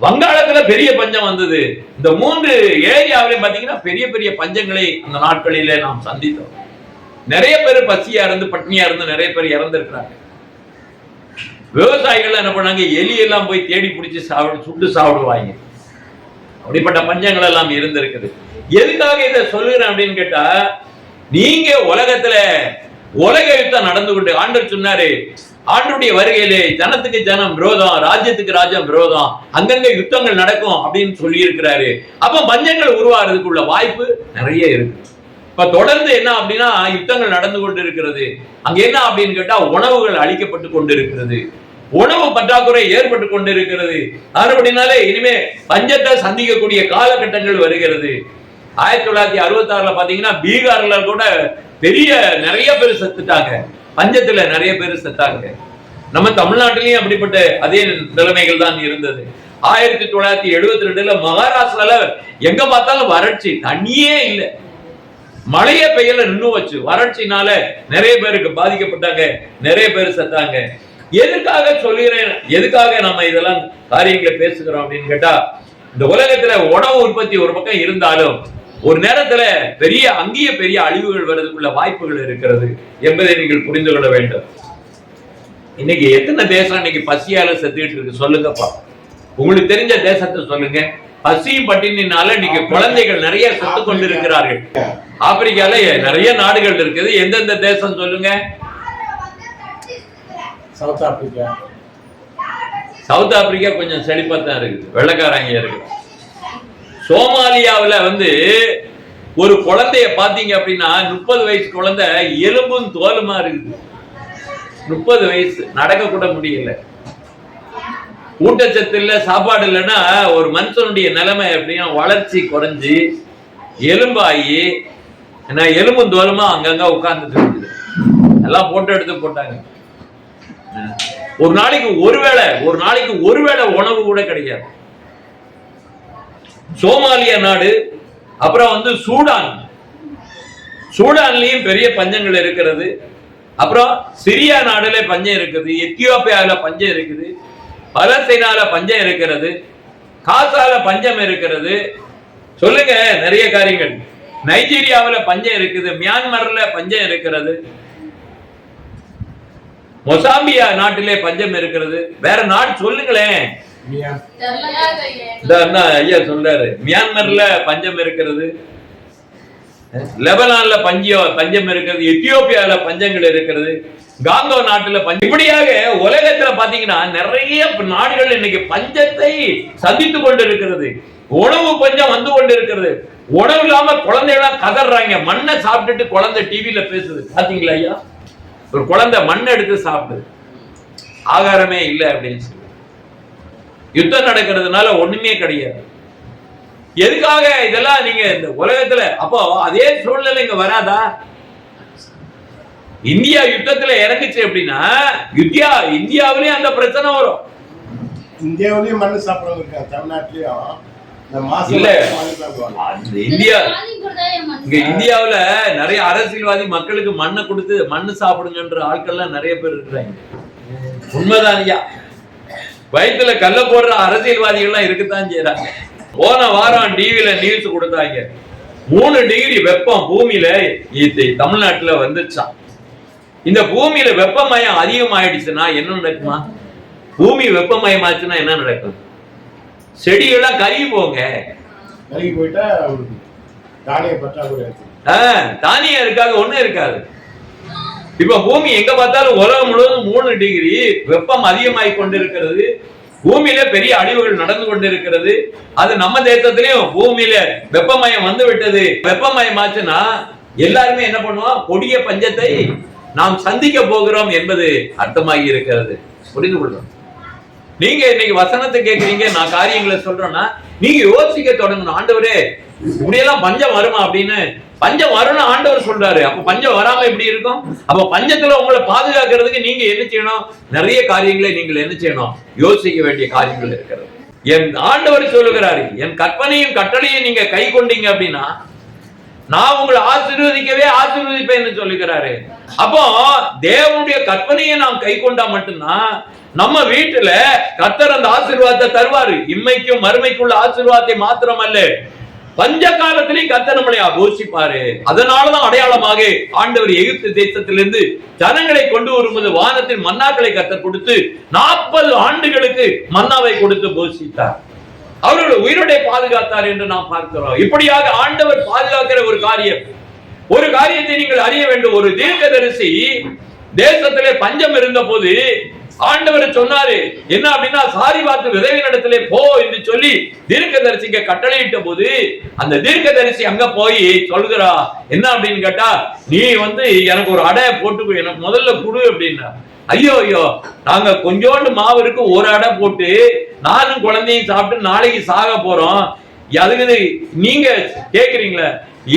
வங்காளத்துல பெரிய பஞ்சம் வந்தது. இந்த 3 ஏரியாவிலையும் பாத்தீங்கன்னா பெரிய பெரிய பஞ்சங்களை அந்த நாட்களிலே நாம் சந்தித்தோம். நிறைய பேர் பசியா இருந்து பட்னியா இருந்து நிறைய பேர் இறந்திருக்கிறாங்க. விவசாயிகள் என்ன பண்ணாங்க, எலியெல்லாம் போய் தேடி பிடிச்சி சுட்டு சாப்பிடுவாங்க. அப்படிப்பட்ட பஞ்சங்கள் எல்லாம் இருந்திருக்குது. எதுக்காக இதை சொல்லுகிறேன் அப்படின்னு கேட்டா, நீங்க உலகத்துல உலக யுத்தம் நடந்து கொண்டு ஆண்டவர் சொன்னாரு, ஆண்டுடைய வருகையிலே ஜனத்துக்கு ஜனம் விரோதம், ராஜ்யத்துக்கு ராஜ்யம் விரோதம், அங்கங்க யுத்தங்கள் நடக்கும் அப்படின்னு சொல்லி இருக்கிறாரு. அப்ப பஞ்சங்கள் உருவாகிறதுக்குள்ள வாய்ப்பு நிறைய இருக்கு. இப்ப தொடர்ந்து என்ன அப்படின்னா யுத்தங்கள் நடந்து கொண்டு இருக்கிறது. அங்க என்ன அப்படின்னு கேட்டா, உணவுகள் அளிக்கப்பட்டு கொண்டு இருக்கிறது, உணவு பற்றாக்குறை ஏற்பட்டு கொண்டு இருக்கிறது. அப்படினாலே இனிமே பஞ்சத்தை சந்திக்கக்கூடிய காலகட்டங்கள் வருகிறது. 1966 பாத்தீங்கன்னா பீகார்ல கூட நிறைய பேர் செத்துட்டாங்க, பஞ்சத்துல நிறைய பேர் செத்தாங்க. நம்ம தமிழ்நாட்டிலையும் அப்படிப்பட்ட அதே நிலைமைகள் தான் இருந்தது. 1972 மகாராஷ்டிரால எங்க பார்த்தாலும் வறட்சி, தண்ணியே இல்லை, மழையே பெய்யல, நின்று வச்சு. வறட்சினால நிறைய பேருக்கு பாதிக்கப்பட்டாங்க, நிறைய பேர் செத்தாங்க. எதுக்காக சொல்லுகிறேன், எதுக்காக நம்ம இதெல்லாம் காரியங்களை பேசுகிறோம் அப்படின்னு கேட்டா, இந்த உலகத்துல உணவு உற்பத்தி ஒரு பக்கம் இருந்தாலும் ஒரு நேரத்துல அங்கேயே பெரிய அழிவுகள் வருவதற்குள்ள வாய்ப்புகள் இருக்கிறது என்பதை நீங்கள் புரிந்து கொள்ள வேண்டும். இன்னைக்கு எத்தனை தேசம் இன்னைக்கு பசியால செத்துக்கிட்டு இருக்கு சொல்லுங்கப்பா, உங்களுக்கு தெரிஞ்ச தேசத்தை சொல்லுங்க. பசியும் பட்டினினால இன்னைக்கு குழந்தைகள் நிறைய செத்து கொண்டு இருக்கிறார்கள். ஆப்பிரிக்கால நிறைய நாடுகள் இருக்குது, எந்தெந்த தேசம் சொல்லுங்க? சவுத் ஆப்பிரிக்கா கொஞ்சம் செழிப்பா தான் இருக்குது, வெள்ளக்காரங்க இருக்கு. சோமாலியாவில் ஒரு குழந்தைய பாத்தீங்க அப்படின்னா 30 வயசு குழந்தை எலும்பும் தோலுமா இருக்குது. 30 வயசு, நடக்க கூட முடியல, ஊட்டச்சத்து இல்ல, சாப்பாடு இல்லைன்னா ஒரு மனுஷனுடைய நிலைமை எப்படின்னா வளர்ச்சி குறைஞ்சி எலும்பாகி எலும்பும் தோலுமா அங்கங்க உட்கார்ந்துட்டு இருக்குது. எல்லாம் போட்டோ எடுத்து போட்டாங்க. ஒரு நாளைக்கு ஒருவேளை உணவு கூட கிடையாது. சோமாலியா நாடு அப்புறம் வந்து சூடான்லயும் பெரிய பஞ்சங்கள் இருக்கிறது. அப்புறம் சிரியா நாடுல பஞ்சம் இருக்குது, எத்தியோப்பியாவில பஞ்சம் இருக்குது, பலஸ்தீனால பஞ்சம் இருக்கிறது, காசால பஞ்சம் இருக்கிறது. சொல்லுங்க, நிறைய காரியங்கள். நைஜீரியாவில பஞ்சம் இருக்குது, மியான்மர்ல பஞ்சம் இருக்கிறது, மொசாம்பியா நாட்டிலே பஞ்சம் இருக்கிறது. வேற நாடு சொல்லுங்களேன். ஐயா சொல்றாரு, மியான்மர்ல பஞ்சம் இருக்கிறது, லெபனான்ல பஞ்சம் இருக்கிறது, எத்தியோப்பியால பஞ்சங்கள் இருக்கிறது, காங்கோ நாட்டுல பஞ்சம். இப்படியாக உலகத்துல பாத்தீங்கன்னா நிறைய நாடுகள் இன்னைக்கு பஞ்சத்தை சந்தித்து கொண்டு இருக்கிறது. உணவு பஞ்சம் வந்து கொண்டு இருக்கிறது. உணவு இல்லாம குழந்தைகளாம் கதறாங்க. மண்ணை சாப்பிட்டுட்டு குழந்தை டிவியில பேசுது, பாத்தீங்களா ஐயா? ஒரு குழந்தை மண்ணை எடுத்து சாப்பிடுது, ஆகாரமே இல்லை அப்படின்னு சொல்லி. யுத்தம் நடக்கிறதுனால ஒண்ணுமே கிடையாது. எதுக்காக இதெல்லாம் நீங்க இந்த உலகத்துல? அப்போ அதே சூழ்நிலை இங்க வராதா? இந்தியா யுத்தத்துல இறங்குச்சு அப்படின்னா இந்தியாவிலேயும் அந்த பிரச்சனை வரும்.
இந்தியாவிலேயும் மண்ணு சாப்பிடுறவங்க இருக்காங்க, தமிழ்நாட்டிலயும்.
இந்தியாவுல நிறைய அரசியல்வாதி மக்களுக்கு மண்ணை கொடுத்து மண்ணு சாப்பிடுங்கன்ற ஆட்கள்லாம் நிறைய பேர் இருக்கிறாங்க. உண்மைதான் ஐயா. வயிற்றுல கல்ல போடுற அரசியல்வாதிகள்லாம் இருக்கத்தான் செய்யறாங்க. போன வாரம் டிவியில நியூஸ் கொடுத்தாங்க, 3 டிகிரி வெப்பம் பூமியில தமிழ்நாட்டுல வந்துருச்சான். இந்த பூமியில வெப்பமயம் அதிகமாயிடுச்சுன்னா என்ன நடக்குமா? பூமி வெப்பமயமாச்சுன்னா என்ன நடக்கும்? செடிகள்லாம் கருகி போங்க.
கருகி போயிட்டா தானிய பற்றாக்குறை,
தானியம் இருக்காது, ஒண்ணும் இருக்காது. இப்ப பூமி எங்க பார்த்தாலும் உலகம் முழுவதும் 3 டிகிரி வெப்பம் அதிகமாகி கொண்டிருக்கிறது. பூமியில பெரிய அழிவுகள் நடந்து கொண்டிருக்கிறது. அது நம்ம தேசத்திலையும் பூமியில வெப்பமயம் வந்து விட்டது. வெப்பமயமாச்சுன்னா எல்லாருமே என்ன பண்ணுவோம்? கொடிய பஞ்சத்தை நாம் சந்திக்க போகிறோம் என்பது அர்த்தமாகி இருக்கிறது. புரிந்து கொள்ளும். நீங்க இன்னைக்கு வசனத்தை கேட்கறீங்க, நான் காரியங்களை சொல்றேன்னா நீங்க யோசிக்க தொடங்கணும். ஆண்டவரே, இப்படியெல்லாம் பஞ்சம் வருமா அப்படின்னு. பஞ்சம் வரும்னு ஆண்டவர் சொல்றாரு. அப்ப பஞ்சம் வராம எப்படி இருக்கும்? அப்ப பஞ்சத்துல உங்களை பாதுகாக்கிறதுக்கு நீங்க என்ன செய்யணும்? நிறைய காரியங்களை நீங்கள் என்ன செய்யணும்? யோசிக்க வேண்டிய காரியங்கள் இருக்கிறது. என் ஆண்டவர் சொல்லுகிறாரு, என் கற்பனையும் கட்டளையும் நீங்க கை கொண்டீங்க அப்படின்னா நான் உங்களை ஆசீர்வதிப்பேன்னு சொல்லுகிறாரு. அப்போ தேவனுடைய கற்பனையை நாம் கை கொண்டா மட்டும்தான் நம்ம வீட்டுல கர்த்தர் அந்த ஆசீர்வாதத்தை தருவாரு. இம்மைக்கும் மறுமைக்குள்ள ஆசீர்வாதத்தை மாத்திரமல்ல, பஞ்ச காலத்திலையும் கர்த்தர் நம்மளை போஷிப்பாரு. அதனாலதான் அடையாளமாக ஆண்டவர் எகிப்து தேசத்திலிருந்து ஜனங்களை கொண்டு வரும்போது வானத்தின் மன்னாக்களை கர்த்தர் கொடுத்து 40 ஆண்டுகளுக்கு மன்னாவை கொடுத்து போஷித்தார். அவர்கள் உயிரோட பாதுகாத்தார் என்று நாம் பார்க்கிறோம். இப்படியாக ஆண்டவர் பாதுகாக்கிற ஒரு காரியத்தை நீங்கள் அறிய வேண்டும். ஒரு தீர்க்கதரிசி தேசத்திலே பஞ்சம் இருந்த போது ஆண்டவர் சொன்னாரு என்ன அப்படின்னா, சாரிபாத்து விதவையினிடத்திலே போ என்று சொல்லி தீர்க்கதரிசிக்கு கட்டளையிட்ட போது அந்த தீர்க்கதரிசி அங்க போய் சொல்கிறா என்ன அப்படின்னு கேட்டா, நீ வந்து எனக்கு ஒரு அடை போட்டு எனக்கு முதல்ல குடு அப்படின்னா. ஐயோ, நாங்க கொஞ்சோண்டு மாவு இருக்கு, ஒரு அடை போட்டு நானும் குழந்தையும் சாப்பிட்டு நாளைக்கு சாக போறோம், அதுக்கு நீங்க கேக்குறீங்களா?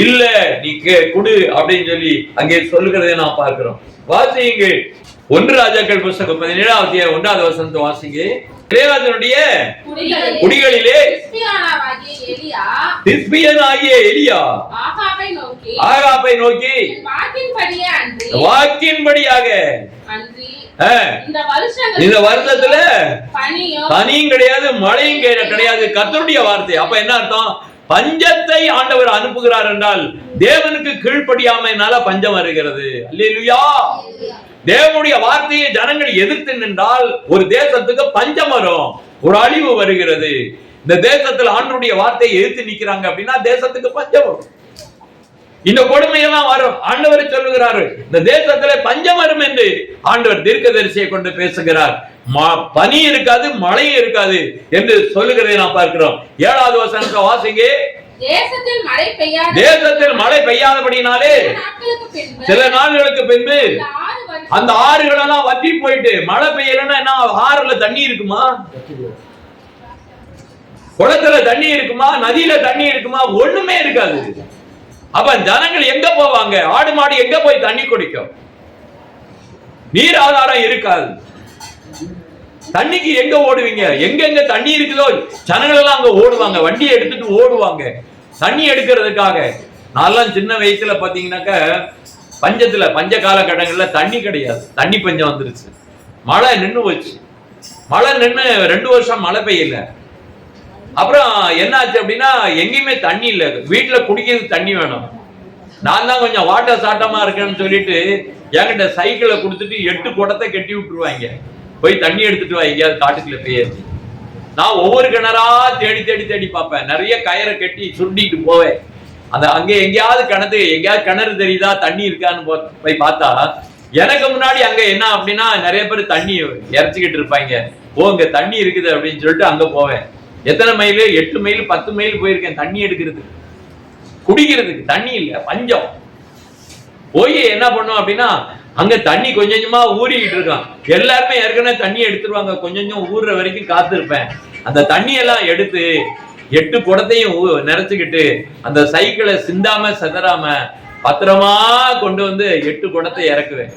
இல்ல, நீ குடு அப்படின்னு சொல்லி அங்கே சொல்லுகிறதை நான் பார்க்கிறோம். வாசிங்க 1 ராஜாக்கள் புத்தகம் 17ஆம் அத்தியாயம் 1வது வசனத்தை வாசிங்க. இளையராஜனுடைய குடிகளிலே திஸ்பியனாகிய எலியா ஆகாபை நோக்கி வாக்கின்படியாக இந்த வருஷத்துல பனியும் கிடையாது, மழையும் கிடையாது, கர்த்தருடைய வார்த்தை. அப்ப என்ன அர்த்தம்? பஞ்சத்தை ஆண்டவர் அனுப்புகிறார் என்றால் தேவனுக்கு கீழ்ப்படியாமையினால பஞ்சம் வருகிறது. அல்லேலூயா. தேவனுடைய வார்த்தையை ஜனங்கள் எதிர்த்து நின்றால் ஒரு தேசத்துக்கு பஞ்சம் வரும், ஒரு அழிவு வருகிறது. இந்த தேசத்துல ஆண்டவருடைய வார்த்தையை எதிர்த்து நிக்கிறாங்க அப்படின்னா தேசத்துக்கு பஞ்சம் வரும். இந்த கொடுமையெல்லாம் வரும். ஆண்டவர் சொல்லுகிறாரு, இந்த தேசத்துல பஞ்சம் வரும் என்று ஆண்டவர் தீர்க்கதரிசியை கொண்டு பேசுகிறார். பனி இருக்காது, மழையும் இருக்காது என்று சொல்லுகிறதை நாம் பார்க்கிறோம். 7வது வசனத்தை வாசிங்க. தேசத்தில் மழை பெய்யாதபடினாலே சில நாட்களுக்கு பின்பு அந்த ஆறுகள் எல்லாம் வற்றி போயிட்டு மழை பெய்யலன்னா என்ன? ஆறுல தண்ணி இருக்குமா? குளத்துல தண்ணி இருக்குமா? நதியில தண்ணி இருக்குமா? ஒண்ணுமே இருக்காது. அப்ப ஜனங்கள் எங்க போவாங்க? ஆடு மாடு எங்க போய் தண்ணி குடிக்கும்? நீர் ஆதாரம் இருக்காது. தண்ணிக்கு எங்க ஓடுவீங்க? எங்க தண்ணி இருக்குதோ ஜனங்கள் எல்லாம் அங்க ஓடுவாங்க, வண்டியை எடுத்துட்டு ஓடுவாங்க. தண்ணி எடுக்கிறதுக்காக. நான்லாம் சின்ன வயசுல பாத்தீங்கன்னாக்க பஞ்ச காலகட்டங்கள்ல தண்ணி கிடையாது, தண்ணி பஞ்சம் வந்துருச்சு. மழை நின்று போச்சு. மழை நின்று 2 வருஷம் மழை பெய்யல. அப்புறம் என்ன ஆச்சு அப்படின்னா எங்கேயுமே தண்ணி இல்லை. வீட்டுல குடிக்கிறதுக்கு தண்ணி வேணும். நான் தான் கொஞ்சம் வாட்ட சாட்டமா இருக்கேன்னு சொல்லிட்டு என்கிட்ட சைக்கிளை கொடுத்துட்டு 8 குடத்தை கட்டி விட்டுருவாங்க. போய் தண்ணி எடுத்துட்டு வா எங்கேயாவது காட்டுக்குள்ள போயாச்சு. நான் ஒவ்வொரு கிணறா தேடி தேடி தேடி பார்ப்பேன். நிறைய கயிறை கட்டி சுருண்டிட்டு போவேன். அங்கே எங்கேயாவது கிணறு தெரியுதா, தண்ணி இருக்கான்னு போய் பார்த்தா எனக்கு முன்னாடி அங்க என்ன அப்படின்னா நிறைய பேர் தண்ணி இறைச்சிக்கிட்டு இருப்பாங்க. இங்க தண்ணி இருக்குது அப்படின்னு சொல்லிட்டு அங்க போவேன். எத்தனை மைல்? 8 மைல் 10 மைல் போயிருக்கேன் தண்ணி எடுக்கிறதுக்கு. குடிக்கிறதுக்கு தண்ணி இல்லை, பஞ்சம். போய் என்ன பண்ணுவோம் அப்படின்னா அங்க தண்ணி கொஞ்சம் கொஞ்சமா ஊறிக்கிட்டு இருக்கான். எல்லாருமே ஏற்கனவே தண்ணி எடுத்துருவாங்க. கொஞ்சம் கொஞ்சம் ஊறுற வரைக்கும் காத்திருப்பேன். அந்த தண்ணியெல்லாம் எடுத்து 8 குடத்தையும் நிறைச்சுக்கிட்டு அந்த சைக்கிளை சிந்தாம செதறாம பத்திரமா கொண்டு வந்து 8 குடத்தை இறக்குவேன்.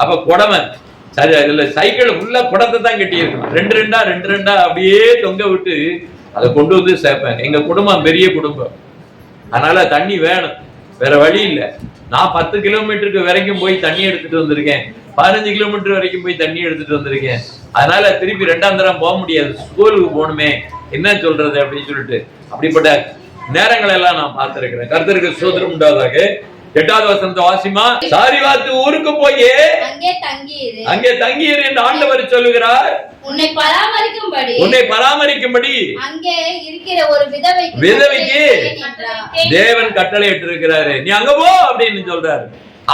அப்ப குடமை சரி, இதுல சைக்கிள் உள்ள குடத்தை தான் கட்டி இருக்கணும். 2 2 அப்படியே தொங்க விட்டு அதை கொண்டு வந்து சேர்ப்பேன். எங்க குடும்பம் பெரிய குடும்பம், அதனால தண்ணி வேணும், வேற வழி இல்லை. நான் 10 கிலோமீட்டருக்கு வரைக்கும் போய் தண்ணி எடுத்துட்டு வந்திருக்கேன். 15 கிலோமீட்டர் வரைக்கும் போய் தண்ணி எடுத்துட்டு வந்திருக்கேன். அதனால திருப்பி 2ஆம் தரம் போக முடியாது, ஸ்கூலுக்கு போகணுமே, என்ன சொல்றது அப்படின்னு சொல்லிட்டு அப்படிப்பட்ட நேரங்கள் எல்லாம் நான் பார்த்திருக்கிறேன். கர்த்தருக்கு ஸ்தோத்திரம் உண்டாவதாக. 8வது வசனத்தை வாசிமா. சாரிவாத்து ஊருக்கு போயே அங்கே தங்கியிரு என்று ஆண்டவர் சொல்லுகிறார். உன்னை பராமரிக்கும்படி
அங்கே இருக்கிற ஒரு
விதவைக்கு தேவன் கட்டளை இட்டிருக்கிறாரு. நீ அங்க போ அப்படின்னு சொல்றாரு.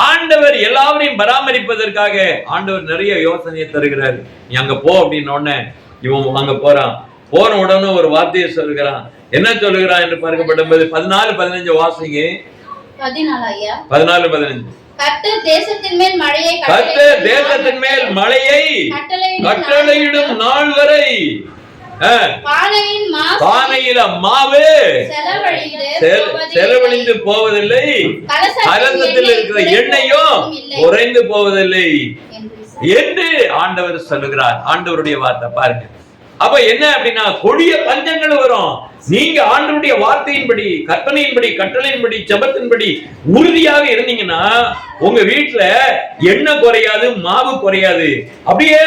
ஆண்டவர் எல்லாரையும் பராமரிப்பதற்காக ஆண்டவர் நிறைய யோசனையை தருகிறாரு. நீ அங்க போ அப்படின்னு உடனே இவன் அங்க போறான். போன உடனே ஒரு வார்த்தையை சொல்லுகிறான். என்ன சொல்லுகிறான் என்று பார்க்கப்படும் 14-15 வாசிங்க. 14-15.
கர்த்தர் தேசத்தின் மேல் மழையை
கட்டளையிடும் நாள் வரை பானையில மாவு செலவழிந்து போவதில்லை, கலசத்தில் இருக்கிற எண்ணெயும் குறைந்து போவதில்லை என்று ஆண்டவர் சொல்லுகிறார். ஆண்டவருடைய வார்த்தை பாருங்க. அப்ப என்ன அப்படின்னா கொடிய பஞ்சங்கள் வரும். நீங்க ஆண்டவருடைய வார்த்தையின்படி, கற்பனையின்படி, கட்டளையின்படி, ஜெபத்தின்படி உறுதியாக இருந்தீங்கன்னா உங்க வீட்டுல எண்ணெய் குறையாது, மாவு குறையாது. அப்படியே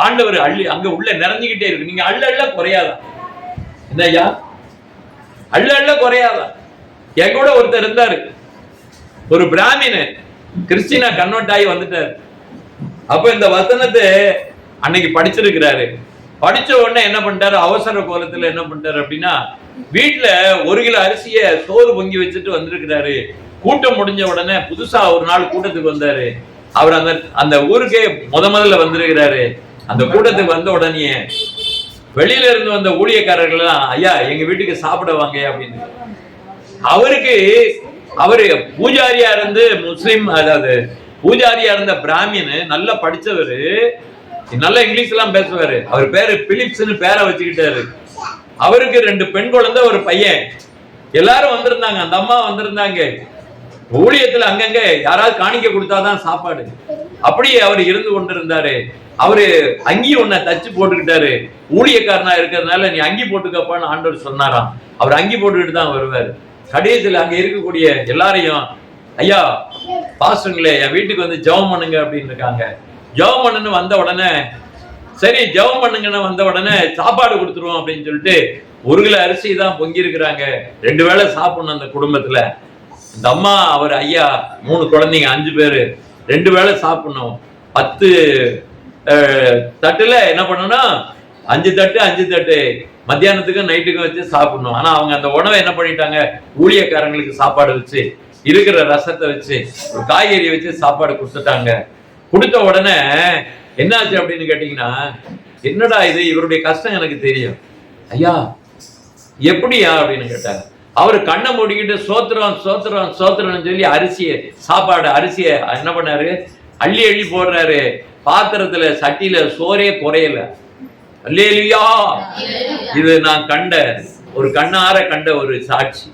ஆண்டவர் அங்க உள்ள நிறைஞ்சுக்கிட்டே இருக்கு. நீங்க அள்ள குறையாதான். என்னய்யா அள்ள குறையாதான். என் கூட ஒருத்தர் இருந்தாரு, ஒரு பிராமின், கிறிஸ்டினா கன்வெர்ட் ஆகி வந்துட்டாரு. அப்ப இந்த வசனத்தை அன்னைக்கு படிச்சிருக்கிறாரு. படிச்ச உடனே என்ன பண்ணிட்டாரு, அவசர கோலத்துல என்ன பண்ணிட்டாரு அப்படின்னா வீட்டுல 1 கிலோ அரிசிய சோறு பொங்கி வச்சுட்டு வந்திருக்கிறாரு. கூட்டம் முடிஞ்ச உடனே புதுசா ஒரு நாள் கூட்டத்துக்கு வந்தாரு. அவர் அந்த ஊருக்கே முதல்ல வந்திருக்கிறாரு. அந்த கூட்டத்துக்கு வந்த உடனே வெளியில இருந்து வந்த ஊழியக்காரர்கள் எல்லாம், ஐயா எங்க வீட்டுக்கு சாப்பிட வாங்க அப்படின்னு. அவரு பூஜாரியா இருந்து முஸ்லிம், அதாவது பூஜாரியா இருந்த பிராமின், நல்லா படிச்சவரு, நல்ல இங்கிலீஷ் எல்லாம் பேசுவாரு. அவர் பேரு பிலிப்ஸ்னு பேரை வச்சுக்கிட்டாரு. அவருக்கு 2 பெண் குழந்தை, ஒரு பையன். எல்லாரும் வந்திருந்தாங்க. அந்த அம்மா வந்திருந்தாங்க. ஊழியத்துல அங்கங்க யாராவது காணிக்க கொடுத்தாதான் சாப்பாடு. அப்படியே அவர் இருந்து கொண்டிருந்தாரு. அவரு அங்கி ஒன்ன தச்சு போட்டுக்கிட்டாரு. ஊழியக்காரனா இருக்கிறதுனால நீ அங்கி போட்டுக்கப்பான்னு ஆண்டவர் சொன்னாராம். அவர் அங்கி போட்டுக்கிட்டு தான் வருவாரு. கடைசியில் அங்க இருக்கக்கூடிய எல்லாரையும், ஐயா பாஸ்டருங்களே என் வீட்டுக்கு வந்து ஜெபம் பண்ணுங்க அப்படின்னு இருக்காங்க. ஜெபம் பண்ணுன்னு வந்த உடனே, சரி ஜெபம் பண்ணுங்கன்னு வந்த உடனே சாப்பாடு கொடுத்துருவோம் அப்படின்னு சொல்லிட்டு 1 கிலோ அரிசி தான் பொங்கி இருக்கிறாங்க. 2 வேளை சாப்பிடணும் அந்த குடும்பத்துல. இந்த அம்மா, அவர் ஐயா, 3 குழந்தைங்க, 5 பேரு, 2 வேளை சாப்பிடணும். 10 தட்டுல என்ன பண்ணணும், 5 தட்டு மத்தியானத்துக்கும் நைட்டுக்கும் வச்சு சாப்பிடணும். ஆனா அவங்க அந்த உணவை என்ன பண்ணிட்டாங்க, ஊழியக்காரங்களுக்கு சாப்பாடு வச்சு, இருக்கிற ரசத்தை வச்சு, ஒரு காய்கறி வச்சு சாப்பாடு கொடுத்துட்டாங்க. கொடுத்த உடனே என்னாச்சு அப்படின்னு கேட்டீங்கன்னா, என்னடா இது, இவருடைய கஷ்டம் எனக்கு தெரியும் ஐயா, எப்படியா அப்படின்னு கேட்டாங்க. அவரு கண்ணை மூடிக்கிட்டு சோத்திரம் சொல்லி அரிசியை என்ன பண்ணாரு, அள்ளி போடுறாரு. பாத்திரத்துல சட்டியில சோறே குறையல. அல்லேலூயா. இது நான் கண்ணார கண்ட ஒரு சாட்சி.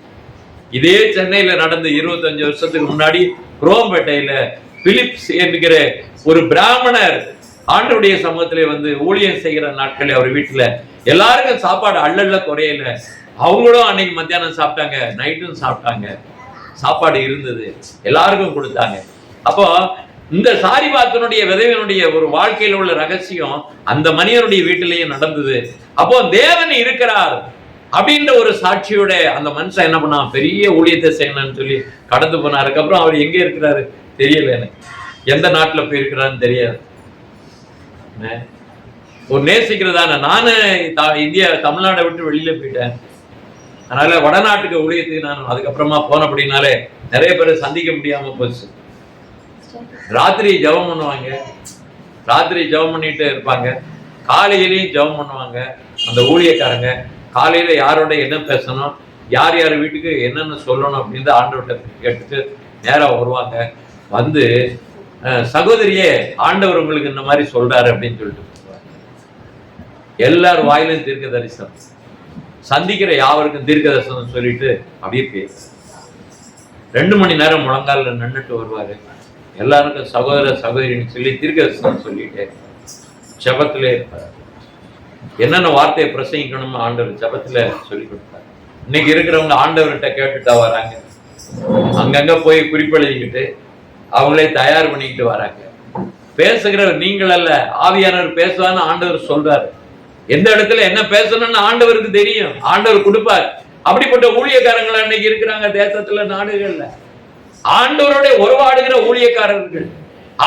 இதே சென்னையில நடந்த 25 வருஷத்துக்கு முன்னாடி குரோம்பேட்டையில பிலிப்ஸ் என்கிற ஒரு பிராமணர் ஆண்டவருடைய சமூகத்திலே வந்து ஊழியம் செய்கிற நாட்களே அவர் வீட்டுல எல்லாருக்கும் சாப்பாடு அள்ளல்ல குறையல. அவங்களும் அன்னைக்கு மத்தியானம் சாப்பிட்டாங்க, நைட்டும் சாப்பிட்டாங்க, சாப்பாடு இருந்தது, எல்லாருக்கும் கொடுத்தாங்க. அப்போ இந்த சாரிபாத்தனுடைய விதவையினுடைய ஒரு வாழ்க்கையில் உள்ள ரகசியம் அந்த மனிதனுடைய வீட்டிலேயே நடந்தது. அப்போ தேவன் இருக்கிறார் அப்படின்ற ஒரு சாட்சியோட அந்த மனுஷன் என்ன பண்ணா, பெரிய ஊழியத்தை செய்யணும்னு சொல்லி கடந்து போனார். அதுக்கப்புறம் அவர் எங்க இருக்கிறாரு தெரியல, எனக்கு எந்த நாட்டுல போயிருக்கிறான்னு தெரியாது. ஒரு நேசிக்கிறதான நானு இந்தியா தமிழ்நாடை விட்டு வெளியில போயிட்டேன். அதனால வடநாட்டுக்கு ஊழியத்துக்கு நான் அதுக்கப்புறமா போனபடினாலே நிறைய பேரை சந்திக்க முடியாம போச்சு. ராத்திரி ஜெபம் பண்ணுவாங்க, ராத்திரி ஜெபம் பண்ணிட்டு இருப்பாங்க, காலையிலையும் ஜெபம் பண்ணுவாங்க. அந்த ஊழியக்காரங்க காலையில யாரோட என்ன பேசணும், யார் யார் வீட்டுக்கு என்னென்ன சொல்லணும் அப்படின்னு ஆண்டவர்கிட்ட கேட்டுட்டு நேரம் வருவாங்க. வந்து சகோதரியே, ஆண்டவர் உங்களுக்கு இந்த மாதிரி சொல்றாரு அப்படின்னு சொல்லிட்டு எல்லாரும் வாயிலும் தீர்க்க தரிசனம், சந்திக்கிற யாவருக்கும் தீர்க்க தரிசனம் சொல்லிட்டு அப்படியே பேச 2 மணி நேரம் முழங்கால நின்றுட்டு வருவாரு. எல்லாருக்கும் சகோதர சகோதரின்னு சொல்லி தீர்க்க தரிசனம் சொல்லிட்டு ஜெபத்திலே இருப்பார். என்னென்ன வார்த்தையை பிரசங்கிக்கணும்னு ஆண்டவர் ஜெபத்துல சொல்லி கொடுத்தார். இன்னைக்கு இருக்கிறவங்க ஆண்டவர்கிட்ட கேட்டுட்டா வராங்க, அங்கங்க போய் குறிப்பெழுதிக்கிட்டு அவங்களே தயார் பண்ணிக்கிட்டு வராங்க. பேசுகிறவர் நீங்கள் அல்ல, ஆவியானவர் பேசுவான்னு ஆண்டவர் சொல்றாரு. எந்த இடத்துல என்ன பேசணும்னு ஆண்டவருக்கு தெரியும், ஆண்டவர் கொடுப்பார். அப்படிப்பட்ட ஊழியக்காரங்கள் அன்னைக்கு இருக்கிறாங்க தேசத்துல, நாடுகள்ல. ஆண்டவரோட உறவாடுகிற ஊழியக்காரர்கள்,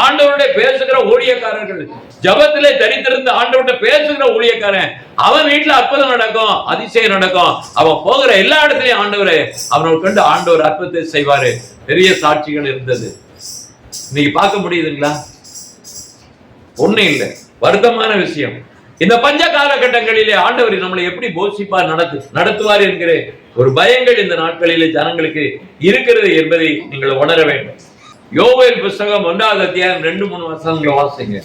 ஆண்டவரோட பேசுகிற ஊழியக்காரர்கள், ஜபத்திலே தரித்திருந்து ஆண்டவரோட பேசுகிற ஊழியக்காரன், அவன் வீட்டுல அற்புதம் நடக்கும், அதிசயம் நடக்கும். அவன் போகிற எல்லா இடத்துலயும் ஆண்டவரை அவனை கண்டு ஆண்டவர் அற்புதத்தை செய்வாரு. பெரிய சாட்சிகள் இருந்தது. இன்னைக்கு பார்க்க முடியுதுங்களா? ஒண்ணும் இல்லை. வருத்தமான விஷயம். இந்த பஞ்ச காலகட்டங்களிலே ஆண்டவர் நம்மளை எப்படி போஷிப்பார், நடத்துவார் என்கிற ஒரு பயங்கள் இந்த நாட்களிலே ஜனங்களுக்கு இருக்கிறது என்பதை நீங்கள் உணர வேண்டும். யோவேல் புத்தகம் 1வது அத்தியாயம் 2-3 வசனங்களை வாசிங்க.